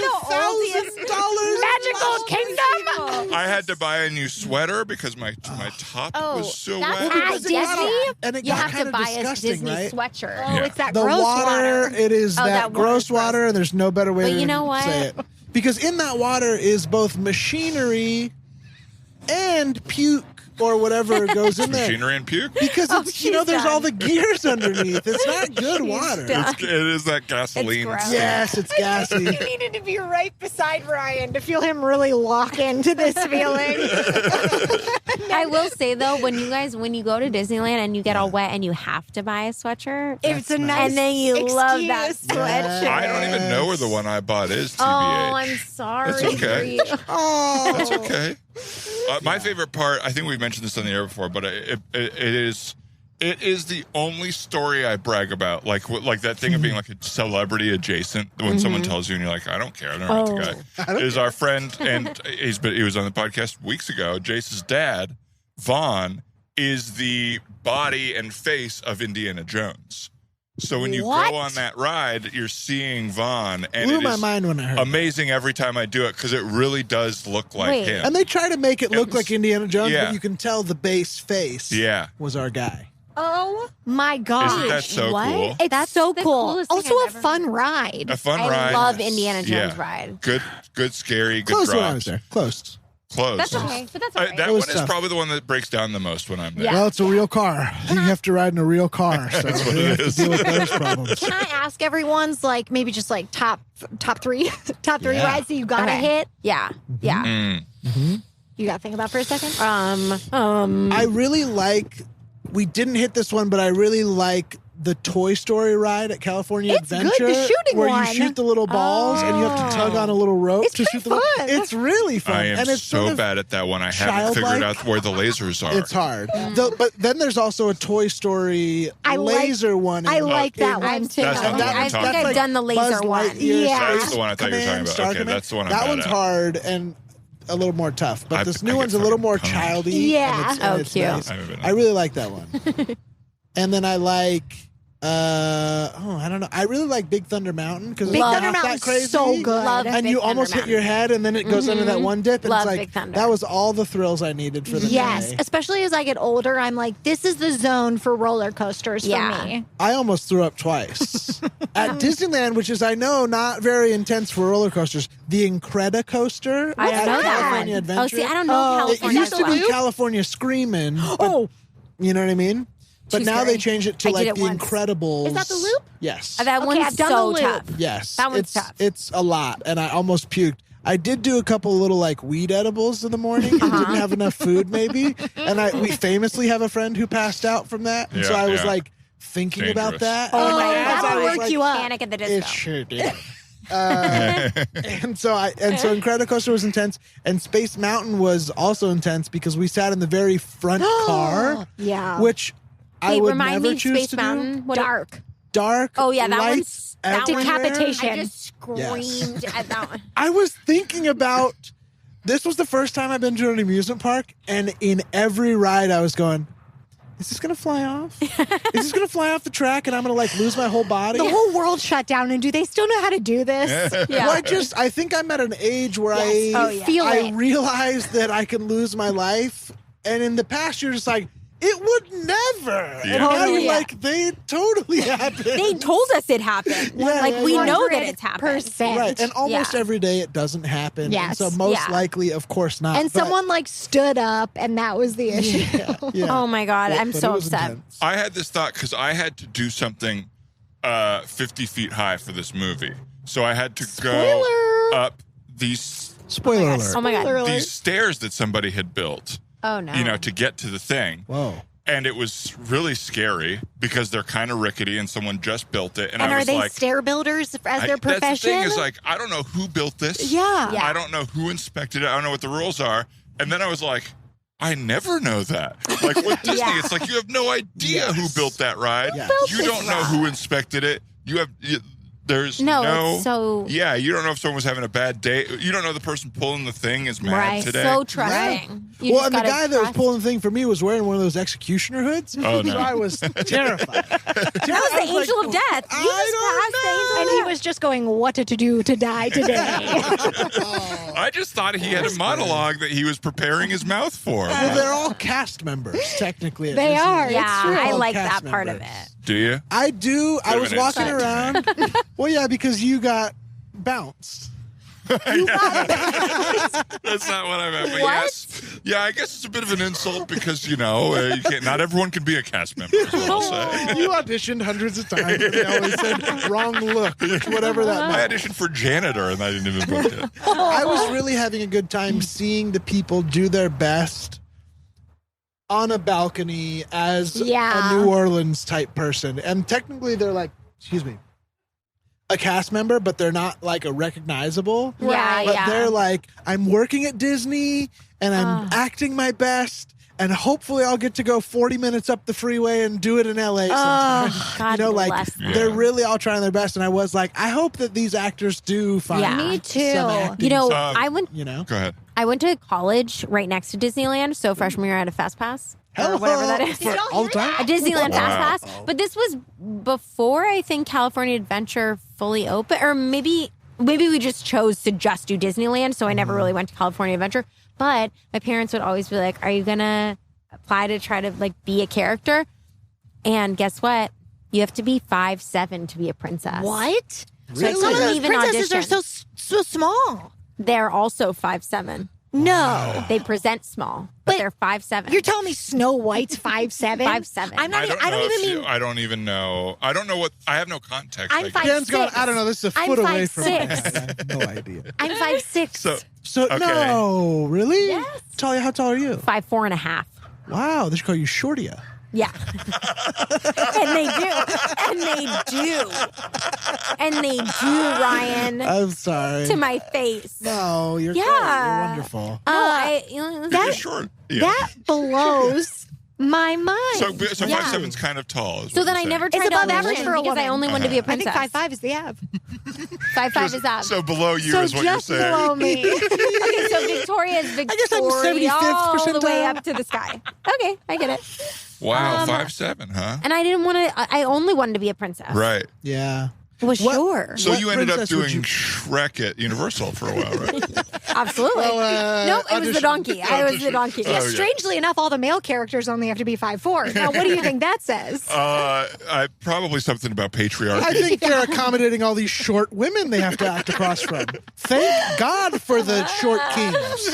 $1,000 Magical Kingdom. I had to buy a new sweater because my top was so that's wet. at Because it got- Disney. and it You got have to kinda buy a disgusting, Disney right? sweatshirt. Oh, Yeah. it's that The gross water, it is Oh, that that water's gross water, gross. and there's no better way But to you know what? say it. Because in that water is both machinery and puke or whatever goes in there. Machinery and puke. Because it's, she's there's all done. the gears underneath. It's not good water. done. It is that gasoline. gross. stuff. Yes, it's gassy. You needed to be right beside Ryan to feel him really lock into this feeling. I will say though, when you go to Disneyland and you get all wet and you have to buy a sweatshirt, It's a nice and then you love that excuse. sweatshirt. I don't even know where the one I bought is. TBH. Oh, I'm sorry. That's okay. for you. Oh, That's okay. My favorite part, I think we've mentioned this on the air before, but it is the only story I brag about. Like that thing of being like a celebrity adjacent. When someone tells you and you're like, I don't care, I don't know the guy. Is our friend, and he was on the podcast weeks ago. Jace's dad, Vaughn, is the body and face of Indiana Jones. So when you go on that ride, you're seeing Vaughn, and blew it my is mind when I heard it. amazing every time I do it because it really does look like Wait. him. And they try to make it look like Indiana Jones, Yeah. but you can tell the base face was our guy. Oh my gosh. Isn't that so What? cool? It's That's so the cool. coolest thing Also I've a ever fun ride. A fun I ride. love Indiana Jones Yeah. ride. Good, scary, good Close drops. when I was there. Close. Close. That's okay, but that's all right. That It was one is tough. probably the one that breaks down the most when I'm there. Yeah. Well, it's a real car. You have to ride in a real car, so That's what you it have to is. deal with those problems. Can I ask everyone's like maybe just like top three Yeah. rides that you gotta Okay. hit? Yeah, yeah. You gotta think about for a second. I really like. We didn't hit this one, but I really like the Toy Story ride at California It's good, Adventure, the shooting where one. you shoot the little balls and you have to tug on a little rope It's to pretty shoot the ball. fun. It's really fun, I am and it's so sort of, bad at that one. I haven't figured childlike. out where the lasers are. It's hard. But then there's also a Toy Story I like- laser one. I like that in- one too. That's not the one I I'm think talking I've about. done the laser Buzz one. Lightyear, Yeah. That's the one I thought you were talking about. Star Okay, Command. that's the one I'm That bad one's at. hard and a little more tough, but I this new get one's a little fucking more pumped. childy. Yeah. and it's cute. nice. I haven't been I really like that one. And then I like, I don't know. I really like Big Thunder Mountain because it's Big not Thunder that Mountain's crazy. so good. Love And Big you Thunder almost hit Mountain. your head, and then it goes under that one dip, and Love it's like Big Thunder. that was all the thrills I needed for the Yes, day. especially as I get older, I'm like, this is the zone for roller coasters Yeah. for me. I almost threw up twice at Disneyland, which is I know not very intense for roller coasters. The Incredicoaster I don't at know that California one. Adventure. Oh, see, I don't know It California. used to be California Screamin'. But, you know what I mean? But Too now scary. they changed it to I did like it the once. Incredibles. Is that the loop? Yes. That Okay, one's I've done so the tough. loop. Yes. That one's it's, tough. It's a lot, and I almost puked. I did do a couple little like weed edibles in the morning and didn't have enough food maybe. And we famously have a friend who passed out from that. And so Yeah, I was yeah. like thinking about Dangerous. that. Oh And my as God. I That'll was, work like, you up. Panic at the It Disco. sure did. And so Incredicoaster was intense, and Space Mountain was also intense because we sat in the very front car, Yeah. which I Wait, would remind never me, choose Space to Mountain. do. What Dark. Dark. Oh yeah, that lights one's that one. everywhere. Decapitation. I just screamed at that one. I was thinking about this was the first time I've been to an amusement park, and in every ride I was going, is this gonna fly off? Is this gonna fly off the track and I'm gonna like lose my whole body? The whole world shut down, and do they still know how to do this? Yeah. Well, I think I'm at an age where Yes. Oh, yeah. Feel I it. realize that I can lose my life, and in the past you're just like, it would never. And Yeah. now Totally. you're like, they totally happened. They told us it happened. Yeah, like yeah, we yeah. know that it's happened. 100%. Right, and almost Yeah. every day it doesn't happen. And Yes. so most Yeah. likely, of course not. And but- someone like stood up, and that was the issue. yeah. Oh my god, I'm But so it was upset. intense. I had this thought because I had to do something 50 feet high for this movie. So I had to go Spoiler. up these Spoiler alert. Oh my Spoiler god. alert. these stairs that somebody had built, Oh no. to get to the thing. Whoa. And it was really scary because they're kind of rickety and someone just built it. And And I are was they like, stair builders as their profession? That's the thing is like, I don't know who built this. Yeah. Yeah. I don't know who inspected it. I don't know what the rules are. And then I was like, I never know that. Like with Disney, Yeah. it's like you have no idea who Yes. built that ride. Yes. You don't know who inspected it. There's No, it's so- Yeah, you don't know if someone was having a bad day. You don't know the person pulling the thing is mad Right. today. So trusting. You Well, just and the gotta guy that was trust. pulling the thing for me was wearing one of those executioner hoods. Oh, no. So I was terrified. That was the angel of death. You just passed the angel And of he death. was just going, what to do to die today. I just thought he had a monologue that he was preparing his mouth for. Well, they're all cast members, technically. at They Disneyland. are. Yeah, true. I All like cast that part of members. it. Do you? I do. I Bit of was an walking insight. around. Well, yeah, because you got bounced. That's not what I meant. But yes. Yeah, I guess it's a bit of an insult because, you can't, not everyone can be a cast member, is what I'll say. You auditioned hundreds of times, and they always said wrong look, whatever that I meant. auditioned for janitor and I didn't even book it. I was really having a good time seeing the people do their best on a balcony as Yeah. a New Orleans type person. And technically they're like, excuse me, a cast member, but they're not like a recognizable. Yeah, But yeah. they're like, I'm working at Disney and I'm acting my best. And hopefully I'll get to go 40 minutes up the freeway and do it in LA sometime. God like bless them. they're really all trying their best. And I was like, I hope that these actors do find Yeah. Me too. some acting, You know, Um, I went Go ahead. to college right next to Disneyland. So freshman year I had a fast pass. Or whatever that is. For all the time? A Disneyland Wow. Fast Pass. But this was before I think California Adventure fully open, or maybe we just chose to just do Disneyland, so I never really went to California Adventure. But my parents would always be like, "Are you gonna apply to try to like be a character?" And guess what? You have to be 5'7" to be a princess. What? So I Really? Some of couldn't those even princesses audition. are so small. They're also 5'7". No. They present small, but they're 5'7". You're telling me Snow White's 5'7"? 5'7". I'm not. I don't I don't know even if you- mean. I don't even know. I don't know what. I have no context. I'm I guess. Dan's going, 5'6". I don't know, this is a I'm foot away from me. 5'6". I have no idea. I'm 5'6". So, Okay. no, really? Yes. Talia, how tall are you? 5'4.5". Wow, they should call you Shortia. Yeah. And they do. And they do. And they do, Ryan. I'm sorry. To my face. No, you're Yeah. great. You're wonderful. You're short. Yeah. That blows my mind. So Yeah. 5'7" is kind of tall. is So what then you're I saying. never It's tried to above average audition for a because I woman. only wanted to be a I think princess. 5'5" is the av. 5'5" is up. So below you So is what you're just saying. below me. Okay, so Victoria is guess I'm Victoria 75th all the way percentile. up to the sky. Okay, I get it. Wow, 5'7", huh? And I didn't want to. I only wanted to be a princess. Right. Yeah. Well, What- sure. So What you ended up princess would doing you- Shrek at Universal for a while, right? Absolutely. Well, nope, it was the audition. donkey. I was the donkey. Oh, yeah. Strangely enough, all the male characters only have to be 5'4". Now, what do you think that says? Probably something about patriarchy. I think they're accommodating all these short women they have to act across from. Thank God for the short kings.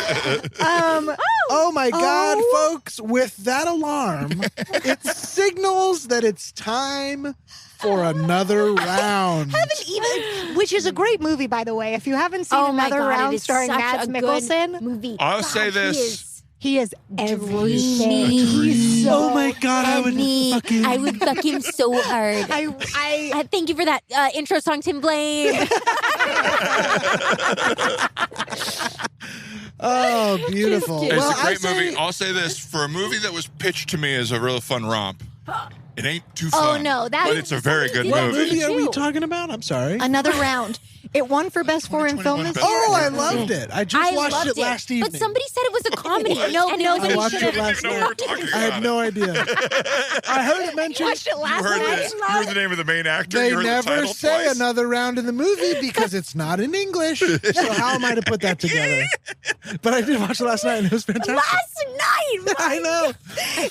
Oh my God, folks, with that alarm, it signals that it's time for another round. Which is a great movie, by the way. If you haven't seen Oh my Another God, it Round is starring such Mads a good Mikkelsen, movie. I'll say this. he is Dreamy. He's so Oh my God, I would me. fuck him. I would fuck him so hard. I Thank you for that intro song, Tim Blaine. Oh, beautiful. It's Well, a great I say- movie. I'll say this. For a movie that was pitched to me as a real fun romp, it ain't too Oh, fun. no, that- But it's a very good What movie. movie are we too. talking about? I'm sorry. Another Round. It won for Best Foreign Film 2021 this Best year. Oh, I loved it. I just I watched loved it last evening. But somebody said it was a comedy. No, and nobody I watched should it have. last I didn't know we were talking I had about no idea. I heard it mentioned. Watched it You last heard, night. you heard the name of the main actor. They you heard the never title say twice. another round in the movie because it's not in English. So how am I to put that together? But I did watch it last night and it was fantastic. Last night. I know.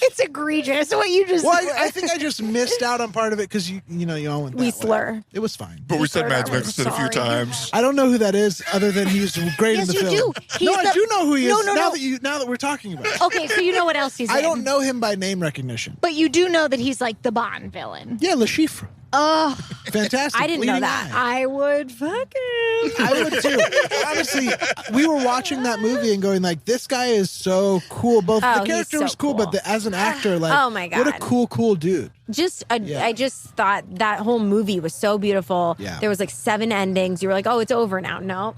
It's egregious what you just Well, said. I think I just missed out on part of it because you all went that We way. slur. It was fine. But we said heard Mads that one. Mikkelsen a few Sorry. times. I don't know who that is, other than he's great Yes, in the you film. do. He's I the- do know who he is. No, no, Now that we're talking about it. Okay, so you know what else he's I in. don't know him by name recognition. But you do know that he's like the Bond villain. Yeah, Le Chiffre. Oh, Fantastic. I didn't know Leading that. eye. I would fuck him. I would too. Honestly, we were watching that movie and going like, "This guy is so cool." Both Oh, the he's character so was cool, cool. but as an actor, like, Oh my what a God. cool dude. Yeah. I just thought that whole movie was so beautiful. Yeah. There was like 7 endings. You were like, oh, it's over now. No.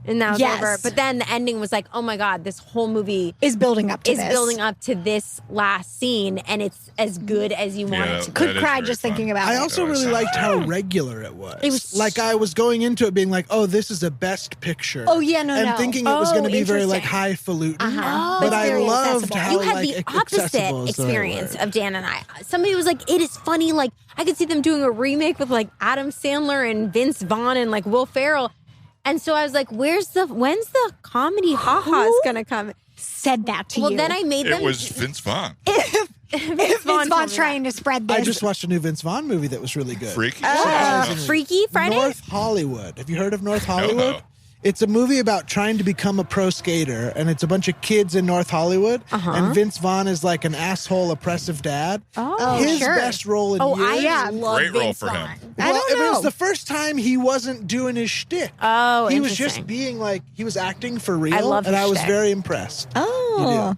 And that was Yes. over. But then the ending was like, oh my God, this whole movie Is building up to is this. building up to this last scene, and it's as good as you want it to be. Could That is cry very just fun. thinking about I it. also really liked how regular it was. It was like I was going into it being like, oh, this is a best picture. Oh, yeah, no, and no. thinking it was going to be very like Interesting. highfalutin. Uh-huh. But It's I very loved accessible. how You had like the accessible opposite is the right experience word. of Dan and I. Somebody was like, it is funny. Like, I could see them doing a remake with like Adam Sandler and Vince Vaughn and like Will Ferrell. And so I was like, when's the comedy ha-ha's going to come? Said that to you. Well, then I made them. It was Vince Vaughn. Vince Vaughn's trying to spread this. I just watched a new Vince Vaughn movie that was really good. Freaky. Freaky Friday? North Hollywood. Have you heard of North Hollywood? It's a movie about trying to become a pro skater, and it's a bunch of kids in North Hollywood. And Vince Vaughn is like an asshole, oppressive dad. Oh, His sure. best role in years. I love Great role Vince for him. Vaughn. I don't It know. was the first time he wasn't doing his shtick. Oh, he was interesting. just being like he was acting for real. I love and his I was shtick. very impressed. Oh.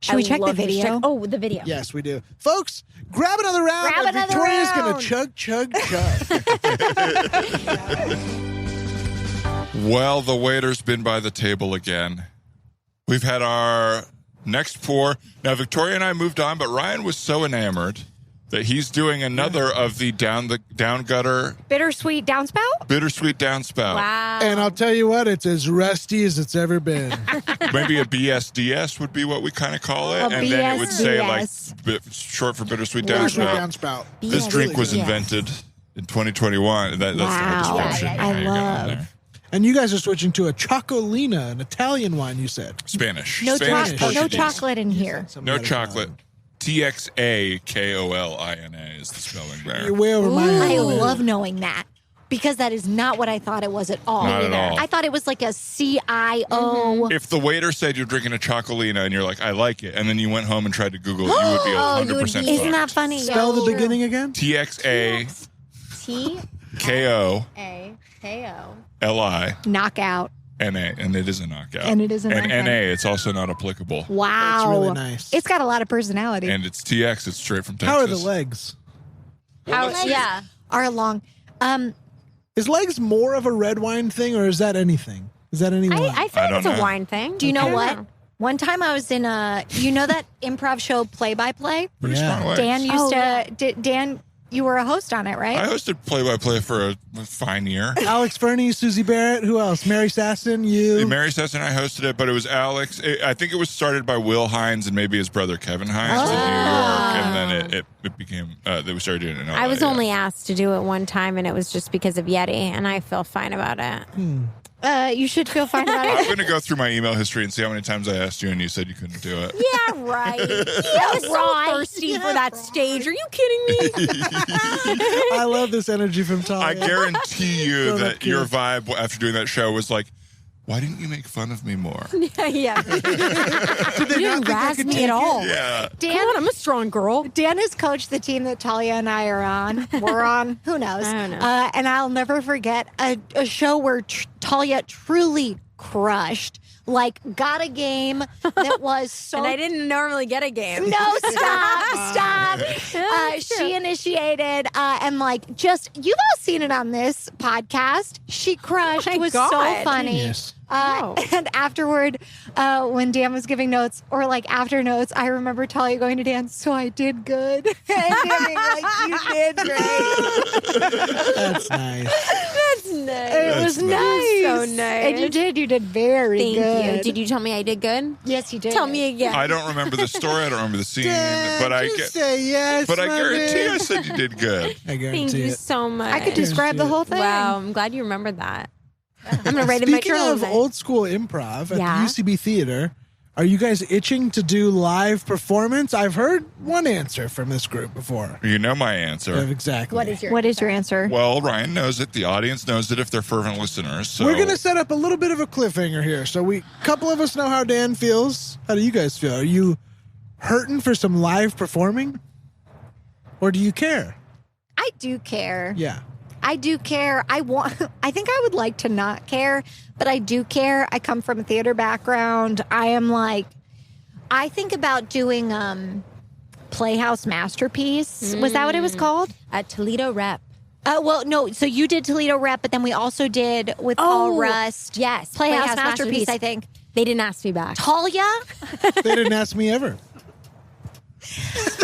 Should we I check the love his video? shtick. Oh, the video. Yes, we do, folks. Grab another round. Grab and another Victoria's round. gonna chug, chug, chug. Well, the waiter's been by the table again. We've had our next pour. Now, Victoria and I moved on, but Ryan was so enamored that he's doing another of the down gutter Bittersweet downspout? bittersweet downspout. Wow. And I'll tell you what, it's as rusty as it's ever been. Maybe a BSDS would be what we kind of call it, A and then it would say like BSDS. short for bittersweet Bittersweet downspout. downspout. This drink was Yes. invented in 2021. That's the Wow. description. I There you go, love. there. And you guys are switching to a Chocolina, an Italian wine. You said Spanish. No, Spanish, no Portuguese. chocolate in here. No chocolate. TXAKOLINA is the spelling You're there. way over my head. I love knowing that because that is not what I thought it was at all. Not at all. I thought it was like a CIO. If the waiter said you're drinking a Chocolina and you're like, I like it, and then you went home and tried to Google it, you would be 100% Isn't fucked. that funny? Spell the beginning again. TXAKOLINA, TAKO. Knockout. and it is a knockout. And it is a knockout. And NA, it's also not applicable. Wow. That's really nice. It's got a lot of personality. And it's TX, it's straight from Texas. How are the legs? Yeah. Are long. Is legs more of a red wine thing, or is that anything? Is that any wine? I feel I like it's don't a know. wine thing. Do you know I don't what? know. One time I was in that improv show Play by Play? Pretty Yeah. strong legs. Dan used Dan, you were a host on it, right? I hosted play-by-play for a fine year. Alex Fernie, Susie Barrett, who else? Mary Sasson, you. Mary Sess and I hosted it, but it was Alex. I think it was started by Will Hines and maybe his brother Kevin Hines in New York, and then it became that we started doing it in LA. I was yeah. only asked to do it one time, and it was just because of Yeti, and I feel fine about it. You should feel fine about I'm it. going to go through my email history and see how many times I asked you and you said you couldn't do it. Yeah, right. I was so thirsty for that stage. Are you kidding me? I love this energy from Talia. I guarantee you Grown-up that your kid. vibe after doing that show was like, why didn't you make fun of me more? yeah. You didn't razz me at all. Yeah. Come on, I'm a strong girl. Dan has coached the team that Talia and I are on. We're on. Who knows? I don't know. And I'll never forget a show where Talia truly crushed. Like, got a game that was so. And I didn't normally get a game. No, stop. She initiated, and like, just, you've all seen it on this podcast. She crushed. Oh my It was God. so funny. Genius. Wow. And afterward, when Dan was giving notes, or like after notes, I remember Talia going to Dan, so I did good. And Dan being like, you did great. That's nice. That's nice. It was nice. So nice. And you did very Thank good. you. Did you tell me I did good? Yes, you did. Tell me again. I don't remember the story. I don't remember the scene, Dan, but I just say yes. but I my guarantee man. I said you did good. I Thank guarantee you it. so much. I could describe the whole thing. Wow, I'm glad you remembered that. I'm going to write it in my Speaking journal. of tonight. old school improv at Yeah. the UCB Theater, are you guys itching to do live performance? I've heard one answer from this group before. You know my answer. Exactly. What is your answer? Well, Ryan knows it. The audience knows it if they're fervent listeners. So We're gonna set up a little bit of a cliffhanger here. So couple of us know how Dan feels. How do you guys feel? Are you hurting for some live performing, or do you care? I do care. Yeah. I do care. I think I would like to not care, but I do care. I come from a theater background. I think about doing Playhouse Masterpiece. Was that what it was called? At Toledo Rep. Well, no. So you did Toledo Rep, but then we also did with Paul Rust. Yes, Playhouse Masterpiece, I think. They didn't ask me back. Talia? They didn't ask me ever.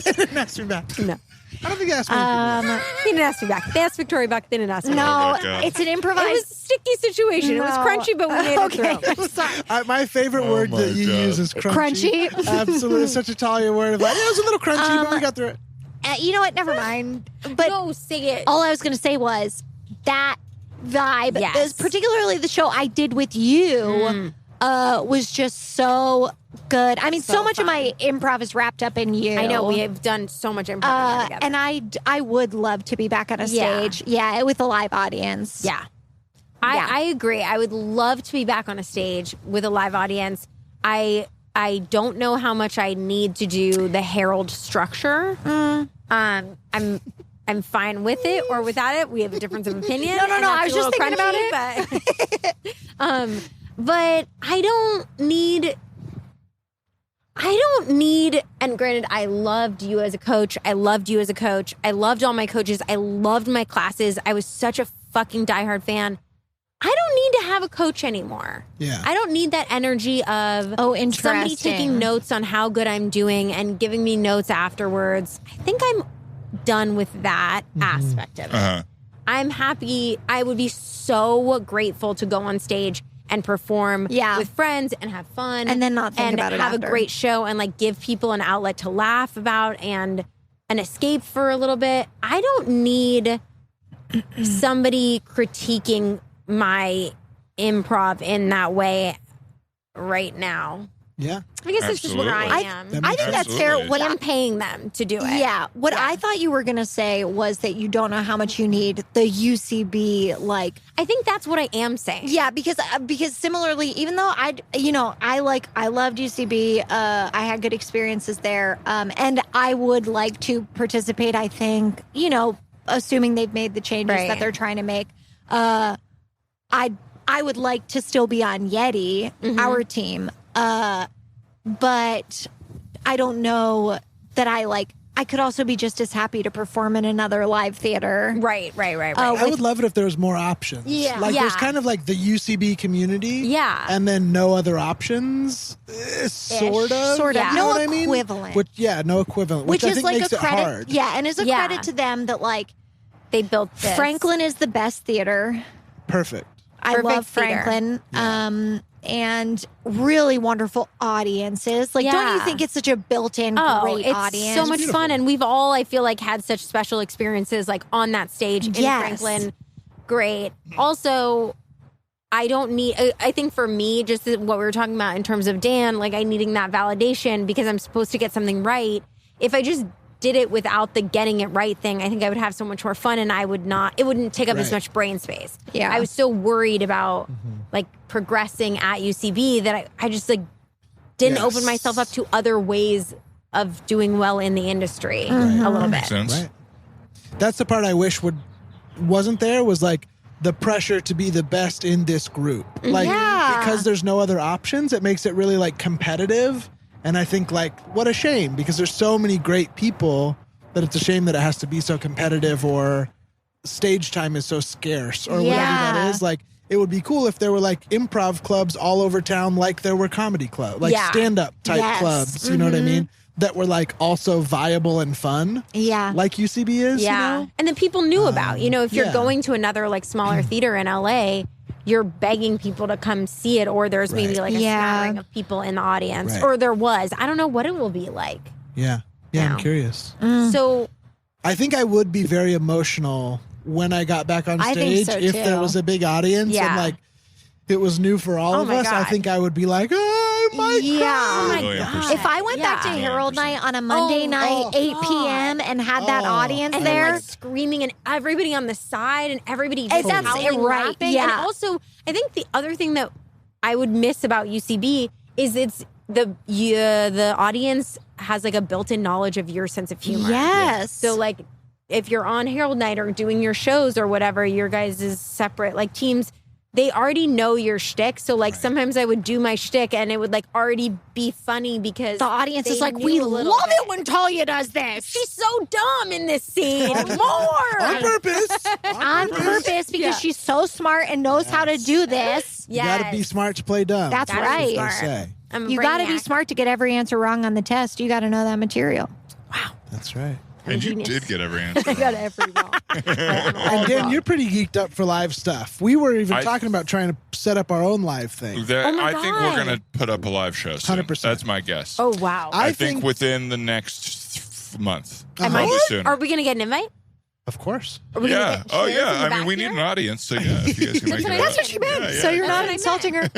They didn't ask me back. No. I don't think they asked me. They didn't ask me back. They asked Victoria back. They didn't ask me No, back. God. it's an It improvised. was a sticky situation. It was No. crunchy, but we made it through. My favorite word my that you God. use is crunchy. Crunchy. Absolutely. It's such a Talia word of like, it was a little crunchy, but we got through it. You know what? Never mind. But No, say it. all I was going to say was that vibe, Yes. particularly the show I did with you, was just so good. I mean, so much of my improv is wrapped up in you. I know we have done so much improv together. and I would love to be back on a stage. Yeah, with a live audience. Yeah. I agree. I would love to be back on a stage with a live audience. I don't know how much I need to do the Herald structure. I'm fine with it or without it. We have a difference of opinion. No. and I that's was a just little thinking about crunchy, but I don't need. And granted, I loved you as a coach. I loved all my coaches. I loved my classes. I was such a fucking diehard fan. I don't need to have a coach anymore. Yeah. I don't need that energy of somebody interesting. taking notes on how good I'm doing and giving me notes afterwards. I think I'm done with that aspect of it. Uh-huh. I'm happy. I would be so grateful to go on stage and perform with friends and have fun. And then not think and about it have after. a great show and like give people an outlet to laugh about and an escape for a little bit. I don't need somebody critiquing my improv in that way right now. Yeah. I guess that's just where I Absolutely. am. That I makes think that's sense. fair. Absolutely. What I'm paying them to do it. Yeah. What I thought you were going to say was that you don't know how much you need the UCB, like, I think that's what I am saying. yeah, because similarly, even though I loved UCB, I had good experiences there, and I would like to participate. I think, assuming they've made the changes that they're trying to make, I would like to still be on Yeti, our team, but I don't know that I could also be just as happy to perform in another live theater. Right. I would love it if there was more options. Yeah. Like there's kind of like the UCB community. Yeah. And then no other options. Sort of. Sort of. Yeah. You know No what I mean? equivalent. No equivalent. Which I is think like makes a it credit. hard. Yeah, and is a Yeah. credit to them that They built this. Franklin is the best theater. Perfect. I Perfect love theater. Franklin. And really wonderful audiences. Like, don't you Yeah. think it's such a built-in great it's audience? so much fun, and we've all, I feel like, had such special experiences like on that stage in Yes. Franklin. Great. Also, I don't need. I think for me, just what we were talking about in terms of Dan, like I needing that validation because I'm supposed to get something right. If I just did it without the getting it right thing, I think I would have so much more fun, and it wouldn't take up as Right. much brain space. Yeah. I was so worried about like progressing at UCB that I just like didn't Yes. open myself up to other ways of doing well in the industry a little bit. Makes sense. Right. That's the part I wish wasn't there, was like the pressure to be the best in this group. Like because there's no other options, it makes it really like competitive. And I think like what a shame, because there's so many great people that it's a shame that it has to be so competitive or stage time is so scarce or whatever that is. Like it would be cool if there were like improv clubs all over town, like there were comedy clubs, like stand-up type Yes. clubs, you know what I mean? That were like also viable and fun. Yeah. Like UCB is, you know? And then people knew about, if you're yeah. going to another like smaller theater in LA, you're begging people to come see it, or there's maybe like a smattering of people in the audience, Right. or there was. I don't know what it will be like. Yeah. Yeah, Now. I'm curious. So I think I would be very emotional when I got back on I think stage so, if too. there was a big audience Yeah. and like it was new for all Oh of my us. I God. think I would be like, oh my Yeah. God. Oh my God. If I went back to Yeah. Herald Night on a Monday night, 8 p.m., and had that audience and there, then like screaming and everybody on the side and everybody And just that's howling, it, right, laughing. yeah. And also, I think the other thing that I would miss about UCB is it's the audience has like a built-in knowledge of your sense of humor. yes. So like if you're on Herald Night or doing your shows or whatever, your guys' is separate like teams, they already know your shtick. So like sometimes I would do my shtick and it would like already be funny because The audience is they like, knew we a little love bit. it when Talia does this. She's so dumb in this scene. More. On purpose. On purpose because she's so smart and knows how to do this. You got to be smart to play dumb. That's Gotta be right. smart. They say. I'm a You got to be brainiac. smart to get every answer wrong on the test. You got to know that material. That's right. And you genius. did get every answer. I got every wrong. And Dan, you're pretty geeked up for live stuff. We were even I- talking about trying to set up our own live thing. Oh my I think we're God. going to put up a live show soon. 100%. That's my guess. Oh wow. I think within the next month. Am Probably I? sooner. Are we gonna get an invite? Of course. Are we gonna Yeah. get Oh, chairs in yeah. the I mean, back we need here? an audience. So, yeah, if you guys can make it That's what she meant. So you're not That's what I insulting her.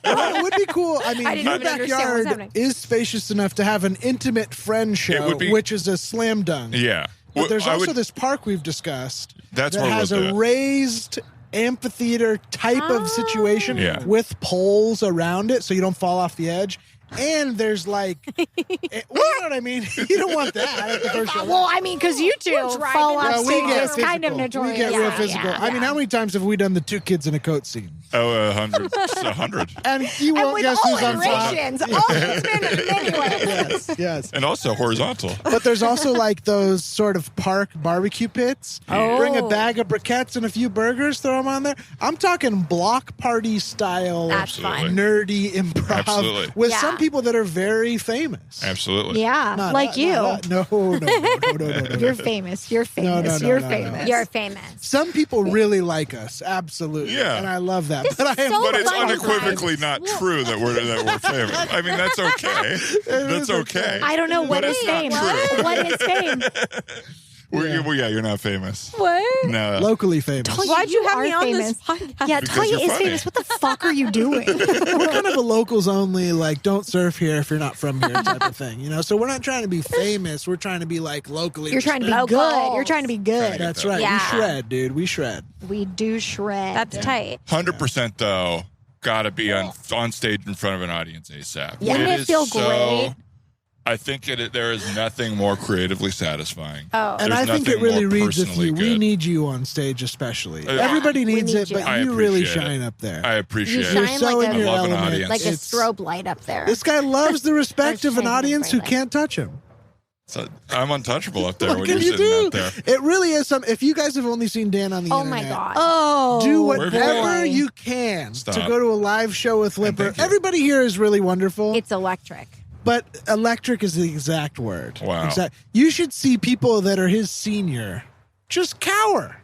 Well, it would be cool. I mean, I didn't your even understand what was backyard happening. is spacious enough to have an intimate friend show, would be- which is a slam dunk. Yeah. But Well, there's I also would- this park we've discussed That's that where has we'll a do it. raised amphitheater type of situation Yeah. with poles around it so you don't fall off the edge. And there's like, well, you know what I mean? You don't want that at the first show. Well, I mean, because you two driving fall down off Well, stage we get is kind of physical. notorious. We get real Yeah, physical. yeah, I mean, how many times have we done the two kids in a coat scene? Oh, 100. It's 100. And you And won't with guess all who's on top. iterations, all these men anyway. Yes, yes. And also horizontal. But there's also like those sort of park barbecue pits. Oh. Bring a bag of briquettes and a few burgers, throw them on there. I'm talking block party style, That's fun. nerdy improv Absolutely. with Yeah. some people that are very famous. Absolutely. Yeah, Not- like not- you. not- no. You're famous. You're famous. no, You're no, no. famous. You're famous. Some people really like us, absolutely. Yeah. And I love that. This But is I am so But it's fun. unequivocally not true that we're famous. I mean, that's okay. That's okay. I don't know what But is it's not fame. true. What is fame? Well, yeah, you're not famous. What? No. locally famous. Why'd you have are me on famous. this podcast? Yeah, Because Talia you're is funny. famous. What the fuck are you doing? We're kind of a locals only, like, don't surf here if you're not from here type of thing, you know? So we're not trying to be famous. We're trying to be, like, locally. You're trying to be Locals. good. You're trying to be good. That's right. Yeah. We shred, dude. We shred. We do shred. That's tight. 100% though, gotta be on stage in front of an audience ASAP. Wouldn't it is feel so, great? I think there is nothing more creatively satisfying. Oh. And There's I think it nothing really more reads with personally you. We good. need you on stage, especially. Yeah. Everybody We needs need it, you. but I you really appreciate shine it. up there. I appreciate You it. You're shine so like in a- your I love an element. audience. Like a It's- strobe light up there. This guy loves the respect of an shining audience who bright light. can't touch him. So, I'm untouchable up there What when can you're you sitting do? out there. It really is some. If you guys have only seen Dan on the Oh internet, my god. Oh. do Where have you whatever been? you can Stop. to go to a live show with Lipper. thank you. Everybody here is really wonderful. It's electric. But electric is the exact word. Wow. You should see people that are his senior just cower.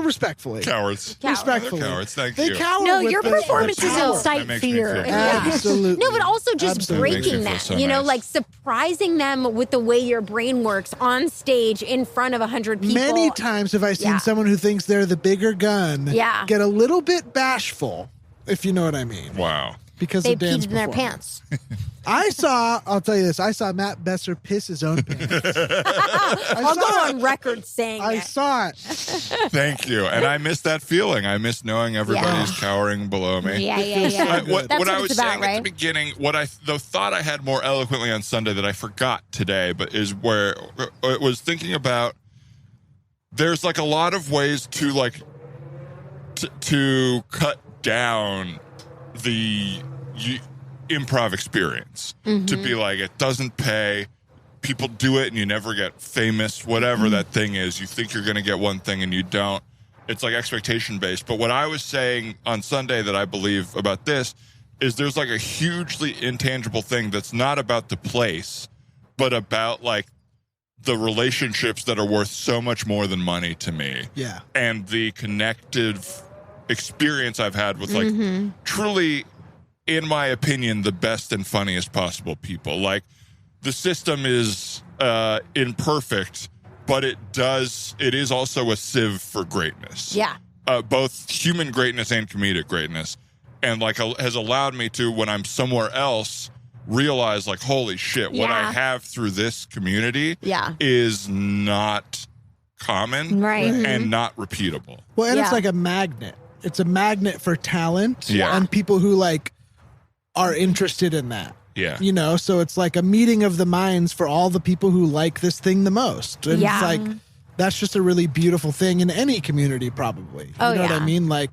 Respectfully. Cowards. Respectfully. They're cowards. Thank They you. cower No, with your the performances power. incite That makes me fear. feel good. Absolutely. No, but also just Absolutely. Makes me breaking feel them. so You know, nice. like surprising them with the way your brain works on stage in front of 100 people. Many times have I seen Yeah. someone who thinks they're the bigger gun Yeah. get a little bit bashful, if you know what I mean. Wow. Because They of Dan's peed in their performance. pants. I'll tell you this, I saw Matt Besser piss his own pants. I'll go on record saying I it. saw it. Thank you. And I miss that feeling. I miss knowing everybody's cowering below me. Yeah, yeah, yeah. good. That's what what I was it's about, saying at right? the beginning, the thought I had more eloquently on Sunday that I forgot today, but is where it was thinking about. There's like a lot of ways to like to cut down the improv experience to be like it doesn't pay. People do it and you never get famous. Whatever that thing is, you think you're going to get one thing and you don't. It's like expectation based. But what I was saying on Sunday that I believe about this is there's like a hugely intangible thing that's not about the place, but about like the relationships that are worth so much more than money to me. Yeah. And the connective experience I've had with like truly, in my opinion, the best and funniest possible people. Like the system is imperfect, but it is also a sieve for greatness. Yeah. Both human greatness and comedic greatness. And like has allowed me to, when I'm somewhere else, realize like, holy shit, what I Yeah. have through this community Yeah. is not common Right. and not repeatable. Well, and it's Yeah. like a magnet. It's a magnet for talent Yeah. and people who like are interested in that. Yeah. You know, so it's like a meeting of the minds for all the people who like this thing the most. And Yeah. it's like that's just a really beautiful thing in any community, probably. You Oh, know what I yeah. mean? Like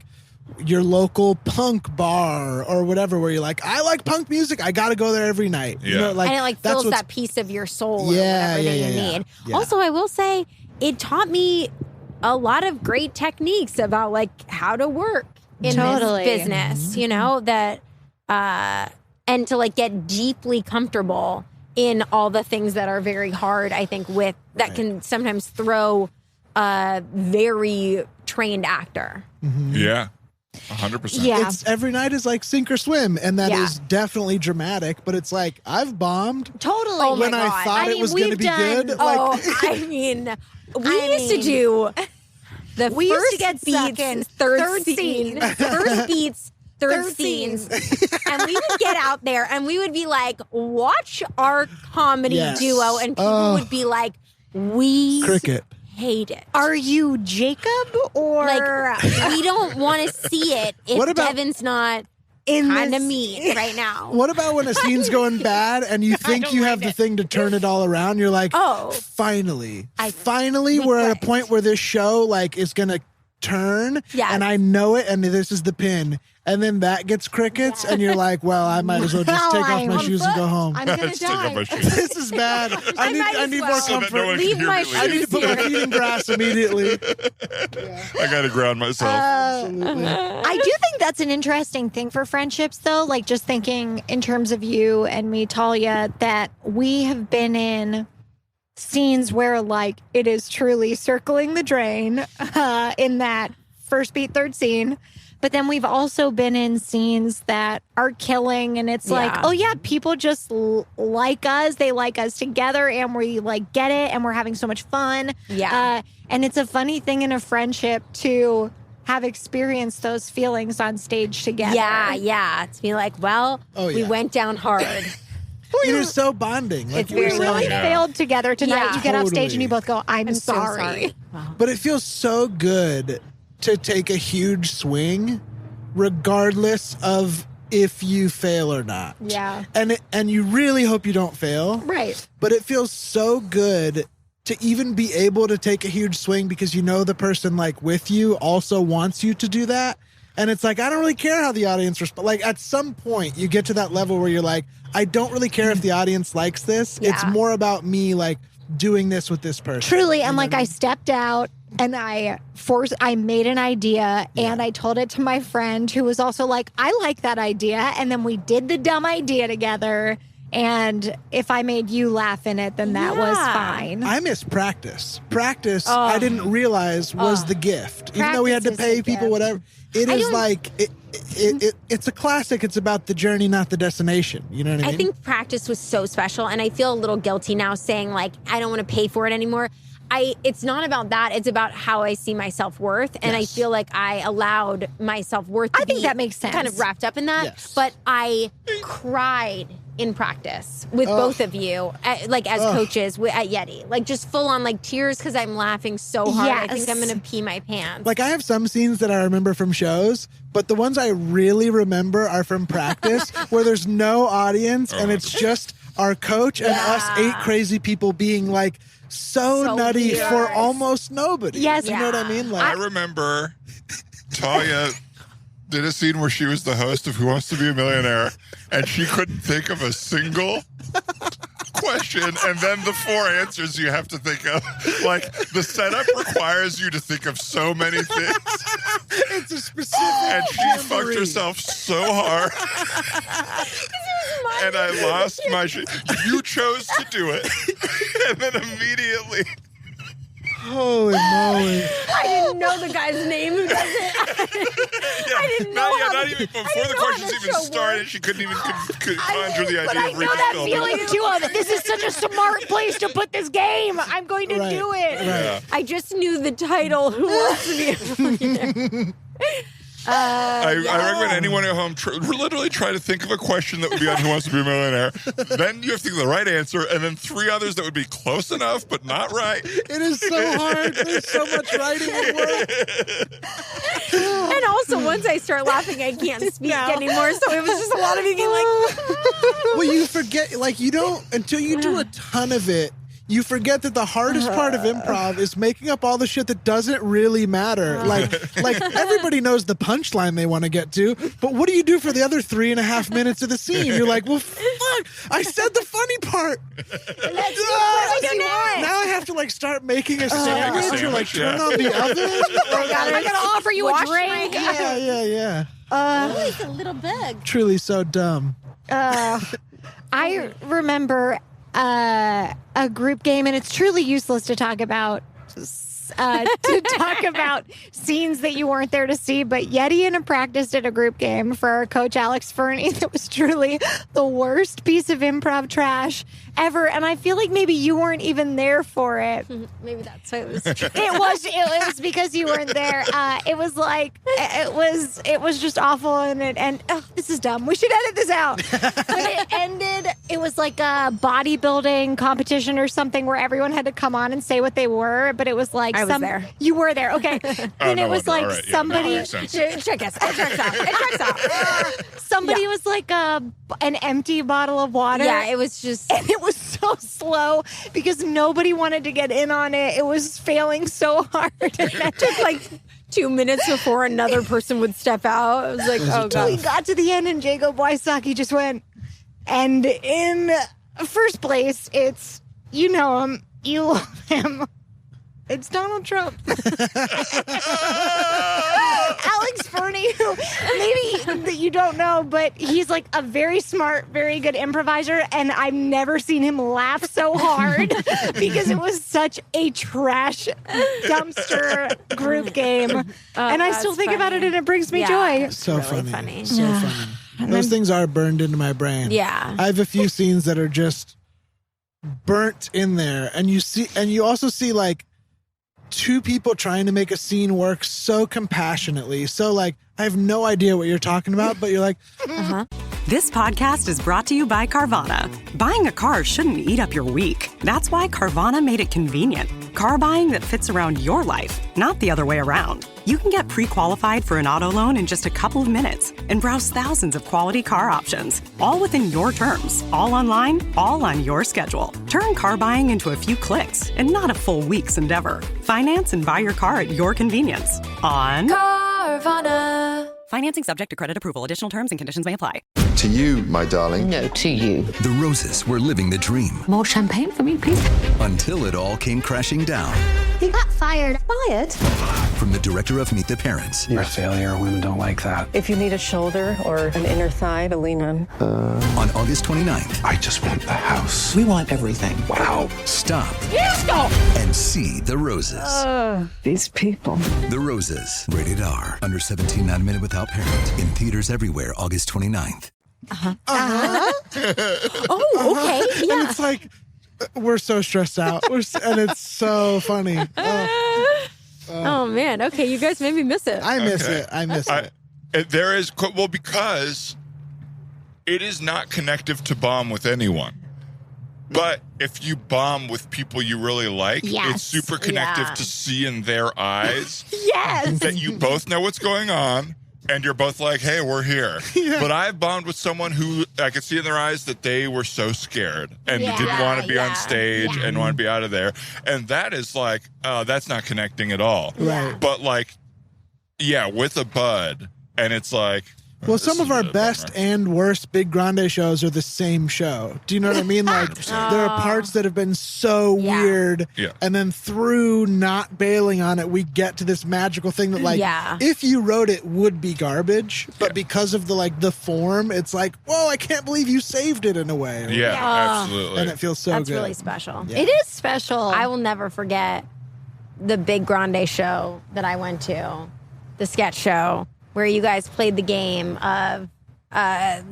your local punk bar or whatever, where you're like, I like punk music, I got to go there every night. Yeah. You know, like, and it like that's fills what's- that piece of your soul or Yeah, whatever that yeah, you yeah. need. Yeah. Also, I will say it taught me a lot of great techniques about like how to work in Totally. this business, you know, that and to like get deeply comfortable in all the things that are very hard, I think, with that can sometimes throw a very trained actor. Yeah. 100%. Yeah. It's every night is like sink or swim, and that Yeah. is definitely dramatic, but it's like I've bombed Totally. Oh my when I God. thought it was going to we've be done- good. Oh, Like, I mean, we used to do the We used first to get beats, stuck in third third scene, scene. first beats, third Third scenes, and we would get out there and we would be like, watch our comedy Yes. duo, and people Oh. would be like, we cricket. hate it. Are you Jacob or Like, we don't want to see it if What about- Devin's not in kind of this- mean right now. What about when a scene's going bad and you think don't you have mind the it. thing to turn it all around? You're like, Oh. finally, I we're at a clicked. point where this show like is gonna turn, Yes. and I know it, and this is the pin, and then that gets crickets, and you're like, well, I might as well just Well, take off my I'm shoes and go home. I'm gonna Let's take off die. my shoes. This is bad. I might as need well. more So that comfort. no one Leave can hear my me I need to leave. put my feet in grass immediately. I got to ground myself. I do think that's an interesting thing for friendships, though. Like, just thinking in terms of you and me, Talia, that we have been in scenes where, like, it is truly circling the drain in that first beat, third scene. But then we've also been in scenes that are killing, and it's like, Yeah. oh yeah, people just like us. They like us together, and we like get it, and we're having so much fun. Yeah. And it's a funny thing in a friendship to have experienced those feelings on stage together. Yeah. To be like, well, Oh, we yeah. went down hard. It is so bonding. Like It's you were very We really saying. Yeah. failed together tonight. Yeah. You get off stage and you Totally. both go, I'm So sorry. But it feels so good to take a huge swing, regardless of if you fail or not. Yeah. And you really hope you don't fail. Right. But it feels so good to even be able to take a huge swing because you know the person like with you also wants you to do that. And it's like, I don't really care how the audience responds. Like at some point you get to that level where you're like, I don't really care if the audience likes this. It's Yeah. more about me like doing this with this person. Truly. You And know like what I I mean? stepped out and I made an idea and I told it to my friend who was also like, I like that idea. And then we did the dumb idea together. And if I made you laugh in it, then that was Yeah. fine. I miss practice. Practice, I didn't realize was the gift. Even though we had to Practice is pay the people, gift. whatever. It I is don't- like, it's a classic. It's about the journey, not the destination. You know what I mean? I think practice was so special, and I feel a little guilty now saying like I don't want to pay for it anymore. It's not about that. It's about how I see my self-worth, and I Yes. feel like I allowed my self-worth to I think be that makes sense. kind of wrapped up in that. Yes. But I cried in practice with Ugh. both of you, like as coaches at Yeti, like just full on like tears because I'm laughing so hard. I think I'm Yes. gonna pee my pants. Like I have some scenes that I remember from shows, but the ones I really remember are from practice where there's no audience and it's just our coach and us 8 crazy people being like so nutty weird. for almost nobody. Yes. You know what I mean? I Like remember Talia did a scene where she was the host of Who Wants to Be a Millionaire, and she couldn't think of a single question, and then the 4 answers you have to think of. Like, the setup requires you to think of so many things, it's a specific and she fucked memory. herself so hard. And I lost my shit. You chose to do it, and then immediately... Holy moly. I didn't know the guy's name who does it. I didn't know how not the- even I before didn't the know how questions the even show started. worked. She couldn't even conjure the But idea I of know Rita that Philbin. feeling too of this is such a smart place to put this game. I'm going to Right. do it. Right. I just knew the title. Who wants to be a millionaire? I recommend anyone at home literally try to think of a question that would be on Who Wants to Be a Millionaire. Then you have to think of the right answer, and then 3 others that would be close enough but not right. It is so hard. There's so much writing and work. And also, once I start laughing, I can't speak anymore. So it was just a lot of me being like, Well, you forget, like, you don't, until you do a ton of it, you forget that the hardest part of improv is making up all the shit that doesn't really matter. Like everybody knows the punchline they want to get to, but what do you do for the other 3.5 minutes of the scene? You're like, well, fuck, I said the funny part. Now I have to like start making a sandwich or like turn on the oven. I gotta offer you a drink. Yeah. He's a little big. Truly so dumb. I remember a group game, and it's truly useless to talk about scenes that you weren't there to see. But Yeti and I practiced at a group game for our coach Alex Fernie. That was truly the worst piece of improv trash ever, and I feel like maybe you weren't even there for it. Maybe that's why it was. It was because you weren't there. It was like it was just awful, and this is dumb. We should edit this out. But it ended. It was like a bodybuilding competition or something where everyone had to come on and say what they were. But it was like I was there. You were there, okay? And it was like somebody. Check us. It checks out. Somebody was like an empty bottle of water. Yeah, it was just. And it was so slow because nobody wanted to get in on it. It was failing so hard. And It took like 2 minutes before another person would step out. I was like, oh God. We got to the end and Jacob Wysocki just went. And in first place, it's, you know him, you love him. It's Donald Trump. Alex Fernie, who maybe that you don't know, but he's like a very smart, very good improviser, and I've never seen him laugh so hard because it was such a trash dumpster group game. And I still think about it and it brings me joy. So really funny. So funny. Those things are burned into my brain. Yeah. I have a few scenes that are just burnt in there, and you also see like two people trying to make a scene work so compassionately. So like, I have no idea what you're talking about, but you're like, This podcast is brought to you by Carvana. Buying a car shouldn't eat up your week. That's why Carvana made it convenient. Car buying that fits around your life, not the other way around. You can get pre-qualified for an auto loan in just a couple of minutes and browse thousands of quality car options, all within your terms, all online, all on your schedule. Turn car buying into a few clicks and not a full week's endeavor. Finance and buy your car at your convenience on Carvana. Financing subject to credit approval. Additional terms and conditions may apply. To you, my darling. No, to you. The Roses were living the dream. More champagne for me, please. Until it all came crashing down. He got fired. Fired? From the director of Meet the Parents. You're a failure. Women don't like that. If you need a shoulder or an inner thigh to lean on. On August 29th. I just want the house. We want everything. Wow. Stop. Yes, go! And see The Roses. These people. The Roses. Rated R. Under 17, not a minute without parent. In theaters everywhere, August 29th. Oh, okay. Yeah. and it's like, we're so stressed out. And it's so funny. Oh, man. Okay, you guys made me miss it. I miss it. There is, well, because it is not connective to bomb with anyone. But if you bomb with people you really like, it's super connective to see in their eyes that you both know what's going on. And you're both like, hey, we're here. But I've bombed with someone who I could see in their eyes that they were so scared and didn't want to be on stage and want to be out of there. And that is like, that's not connecting at all. Right. But like, with a bud. And it's like, well, some of our best and worst Big Grande shows are the same show. Do you know what I mean? Like, there are parts that have been so weird, and then through not bailing on it, we get to this magical thing that, like, if you wrote it, would be garbage, but because of the form, it's like, whoa, I can't believe you saved it in a way. Absolutely. And it feels so That's good. really special. It is special. I will never forget the Big Grande show that I went to, the sketch show, where you guys played the game of, I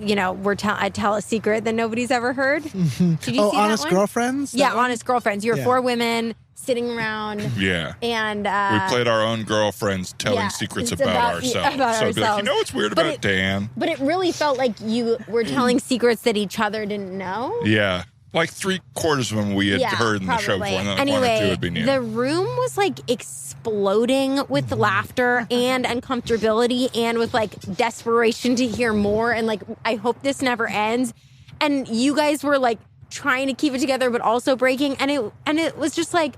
tell a secret that nobody's ever heard. Did you see Honest that one? Girlfriends? Yeah, Honest Girlfriends. You're 4 women sitting around. Yeah. And we played our own girlfriends telling secrets about ourselves. So it'd be like, you know what's weird about Dan? But it really felt like you were telling secrets that each other didn't know. Yeah. Like 3/4 of them we had heard in the show before, and then anyway, 1 or 2 would be new. The room was like exploding with laughter and uncomfortability and with like desperation to hear more and like, I hope this never ends. And you guys were like trying to keep it together, but also breaking. And it was just like,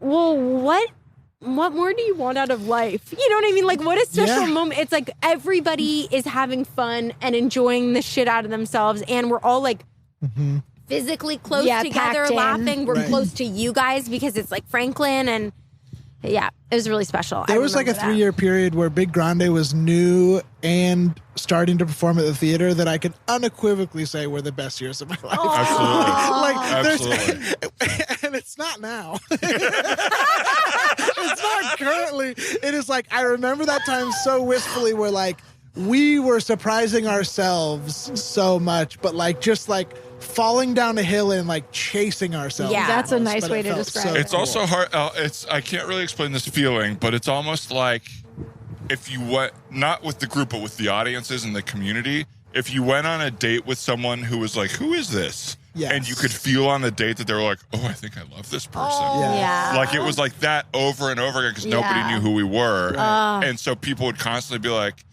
well, what more do you want out of life? You know what I mean? Like, what a special moment. It's like everybody is having fun and enjoying the shit out of themselves. And we're all like physically close together, laughing. We're close to you guys because it's like Franklin. And yeah, it was really special. There was like a 3-year period where Big Grande was new and starting to perform at the theater that I can unequivocally say were the best years of my life. Absolutely. And it's not now. It's not currently. It is like, I remember that time so wistfully where like we were surprising ourselves so much, but like just like falling down a hill and like chasing ourselves. Yeah, that's a nice way to describe it. It's also hard. I can't really explain this feeling, but it's almost like if you went, not with the group, but with the audiences and the community, if you went on a date with someone who was like, who is this? Yes. And you could feel on the date that they were like, oh, I think I love this person. Oh, yeah. Like it was like that over and over again because nobody knew who we were. And so people would constantly be like,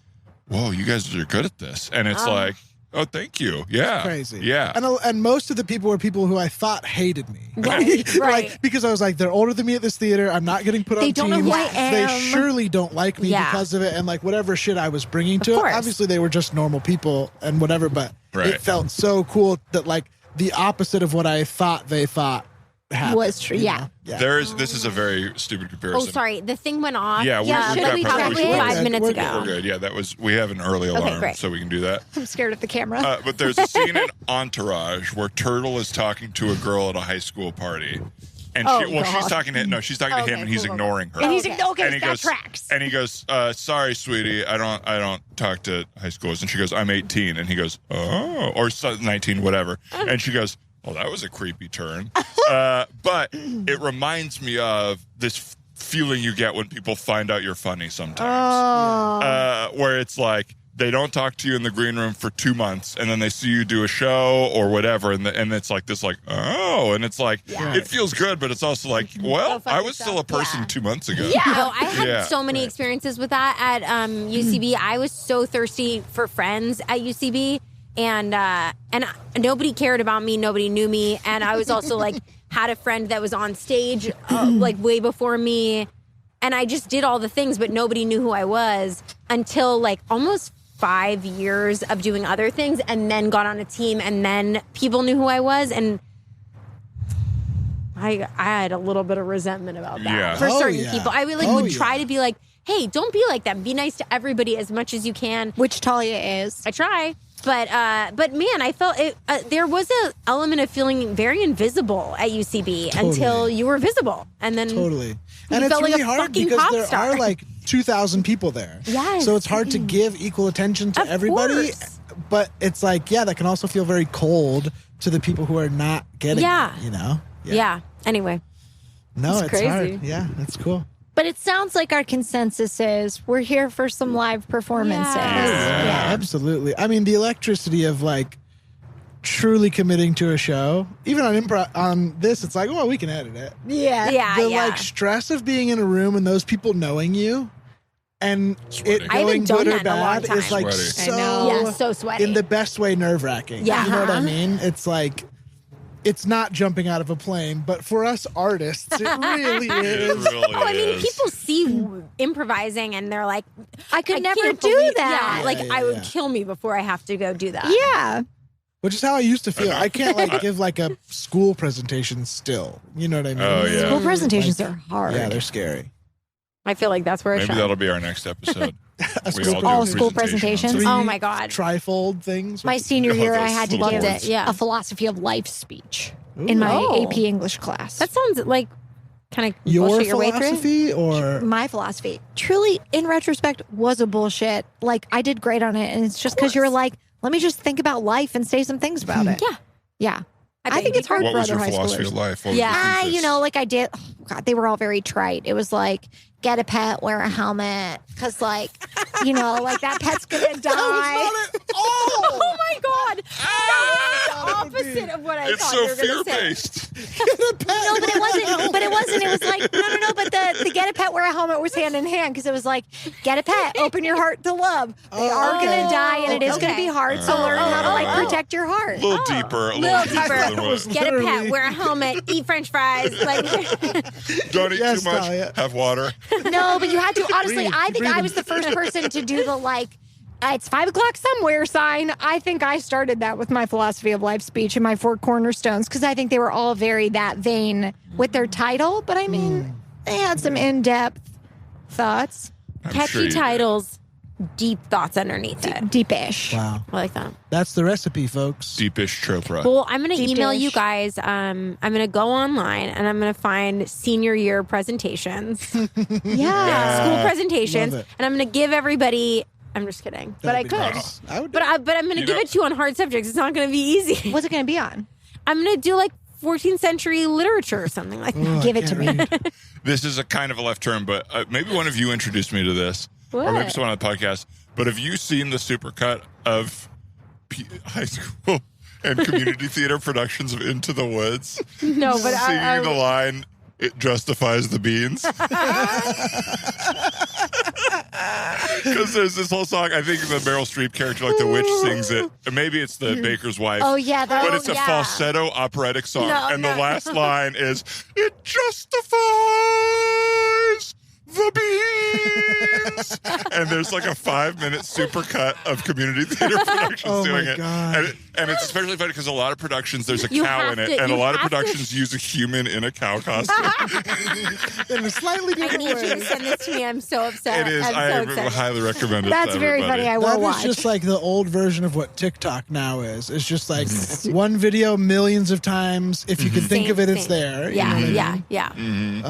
whoa, you guys are good at this. And it's like, oh, thank you. Yeah. It's crazy. Yeah. And most of the people were people who I thought hated me. Right. Like, because I was like, they're older than me at this theater. I'm not getting put on teams. They don't know who I am. They surely don't like me because of it. And like whatever shit I was bringing to it. Obviously, they were just normal people and whatever. But it felt so cool that like the opposite of what I thought they thought happened, was true. Yeah. This is a very stupid comparison. Oh, sorry. The thing went off. Yeah, should we talk about it 5 minutes ago? We're good. Yeah, we have an early alarm, so we can do that. I'm scared of the camera. But there's a scene in Entourage where Turtle is talking to a girl at a high school party. And she's talking to him and he's ignoring her. And he's that goes, tracks. And he goes, sorry, sweetie, I don't talk to high schoolers. And she goes, I'm 18. And he goes, oh, or 19, whatever. And she goes, well, that was a creepy turn. But it reminds me of this feeling you get when people find out you're funny sometimes. Where it's like, they don't talk to you in the green room for 2 months, and then they see you do a show or whatever, and it's like this, like, oh, and it's like, it feels good, but it's also like, well, I was still a person 2 months ago. Yeah, I had so many experiences with that at UCB. I was so thirsty for friends at UCB, and nobody cared about me, nobody knew me, and I was also like, had a friend that was on stage like way before me, and I just did all the things, but nobody knew who I was until like almost 5 years of doing other things, and then got on a team, and then people knew who I was, and I had a little bit of resentment about that for certain people. I would try to be like, hey, don't be like that. Be nice to everybody as much as you can. Which Talia is. I try. But man, I felt it. There was an element of feeling very invisible at UCB until you were visible, and then and it's felt really like a hard fucking because pop there star. are like 2,000 people there. Yes. So it's hard to give equal attention to everybody. Course. But it's like, that can also feel very cold to the people who are not getting it, you know? Yeah. Anyway. No, it's crazy. hard. Yeah, it's cool. But it sounds like our consensus is we're here for some live performances. Yeah, absolutely. I mean, the electricity of like truly committing to a show, even on improv, on this, it's like, well, we can edit it. The like stress of being in a room and those people knowing you and it going good or bad is like so sweaty. in the best way nerve-wracking. Yeah. You know what I mean? It's like, it's not jumping out of a plane, but for us artists, it really is. I mean, people see improvising and they're like, I could never do that. I would kill me before I have to go do that. Yeah. Which is how I used to feel. I can't like give like a school presentation still. You know what I mean? Oh, yeah. School presentations are hard. Yeah, they're scary. I feel like that's where I Maybe shine. that'll be our next episode. All school presentations. Oh my God. Trifold things. My senior year, I had to give a philosophy of life speech in my AP English class. That sounds like kind of your bullshit your way philosophy through. Or my philosophy. Truly, in retrospect, was a bullshit. Like, I did great on it, and it's just because you're like, let me just think about life and say some things about it. Yeah. I think it's hard for other high schoolers. What was your philosophy of life? Like I did. Oh God, they were all very trite. It was like, get a pet, wear a helmet, because like, like that pet's gonna die. That was not it. Oh my God, that was the opposite of what I thought you were going to say. It's so fear-based. No, but it wasn't. But it wasn't. It was like no. But the get a pet, wear a helmet was hand in hand because it was like get a pet, open your heart to love. They are gonna die, and it is gonna be hard. So learn how to like protect your heart. A little deeper. A little deeper. Get a pet, wear a helmet, eat French fries. Like, don't eat too much. Talia. Have water. No, but you had to. Honestly, I think I was the first person to do the like. It's 5 o'clock somewhere sign. I think I started that with my philosophy of life speech and my 4 cornerstones because I think they were all very that vein with their title. But I mean, they had some in-depth thoughts. Catchy titles, deep thoughts underneath it. Deepish. Wow. I like that. That's the recipe, folks. Deepish Chopra. Well, I'm going to email you guys. I'm going to go online and I'm going to find senior year presentations. School presentations. And I'm going to give everybody... I'm just kidding. But I could. Nice. But I'm going to give it to you on hard subjects. It's not going to be easy. What's it going to be on? I'm going to do like 14th century literature or something like that. Give it to me. This is a kind of a left turn, but maybe one of you introduced me to this. Or maybe someone on the podcast. But have you seen the supercut of high school and community theater productions of Into the Woods? No, but singing the line, "It justifies the beans." Because there's this whole song, I think the Meryl Streep character, like the witch, sings it. And maybe it's the baker's wife. Oh, yeah. But it's a falsetto operatic song. And the last line is, "It justifies the beans." And there's like a 5-minute supercut of community theater productions doing it. And it's especially funny because a lot of productions, there's a cow in it. And a lot of productions use a human in a cow costume. In a slightly different way. I need you to send this to me. I'm so upset. It is. I highly recommend it. That's very funny. I will watch. That is just like the old version of what TikTok now is. It's just like one video millions of times. If you can think of it, it's there. Yeah, You know what I mean?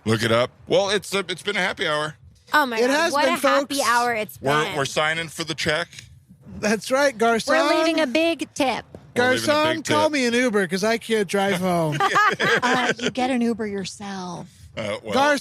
Look it up. Well, it's been a happy hour. Oh my God. What a happy hour it's been. We're signing for the check. That's right, Garcon. We're leaving a big tip. Garcon, call me an Uber because I can't drive home. You get an Uber yourself. Garcon!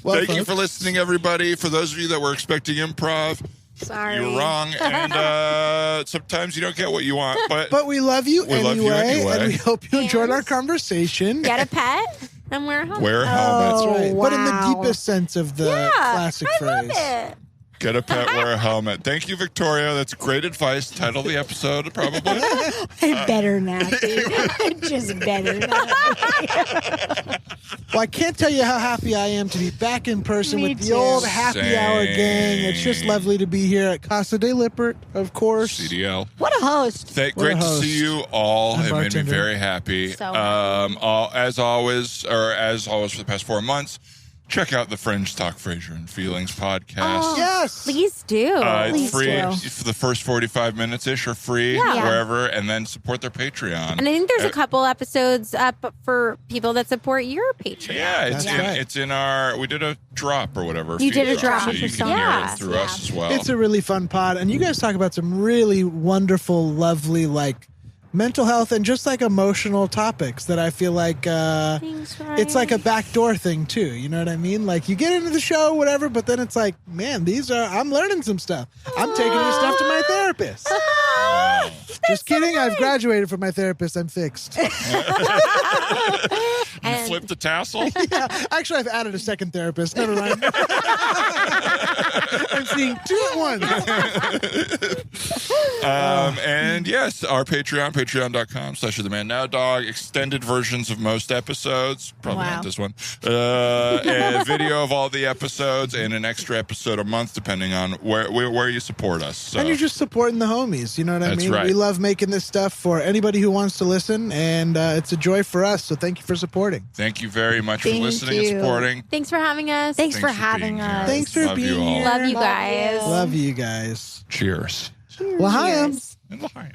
Thank you for listening, everybody. For those of you that were expecting improv, sorry, you're wrong. And sometimes you don't get what you want. But we love you anyway. And we hope you enjoyed our conversation. Get a pet and wear a helmet. Wear a helmet. That's right. Wow. But in the deepest sense of the classic phrase. I love it. Get a pet, wear a helmet. Thank you, Victoria. That's great advice. Title the episode, probably. I better not be. I just better not be. Well, I can't tell you how happy I am to be back in person Me with the too. old happy hour gang. It's just lovely to be here at Casa de Lippert, of course. CDL. What a host. Great to see you all. It made me very happy. So as always for the past 4 months, check out the Fringe Talk Frasier and Feelings podcast. Yes. Please do. It's free for the first 45 minutes-ish are free wherever, and then support their Patreon. And I think there's a couple episodes up for people that support your Patreon. Yeah, it's in our, we did a drop or whatever. You did a drop. So you can hear it through us as well. It's a really fun pod, and you guys talk about some really wonderful, lovely, like, mental health and just like emotional topics that I feel like it's like a backdoor thing too. You know what I mean? Like you get into the show, whatever, but then it's like, man, I'm learning some stuff. I'm taking this stuff to my therapist. Just kidding. I've graduated from my therapist. I'm fixed. You flipped the tassel? Yeah. Actually, I've added a second therapist. Never mind. I'm seeing 2 at once. And yes, our Patreon, patreon.com/TheManNowDog, extended versions of most episodes, probably not this one, a video of all the episodes and an extra episode a month, depending on where you support us. So. And you're just supporting the homies, you know what I mean? Right. We love making this stuff for anybody who wants to listen, and it's a joy for us, so thank you for supporting. Thank you very much for listening and supporting. Thanks for having us. Thanks for having us. Thanks for being here. Love you guys. Love you guys. Cheers. L'chaim. And L'chaim.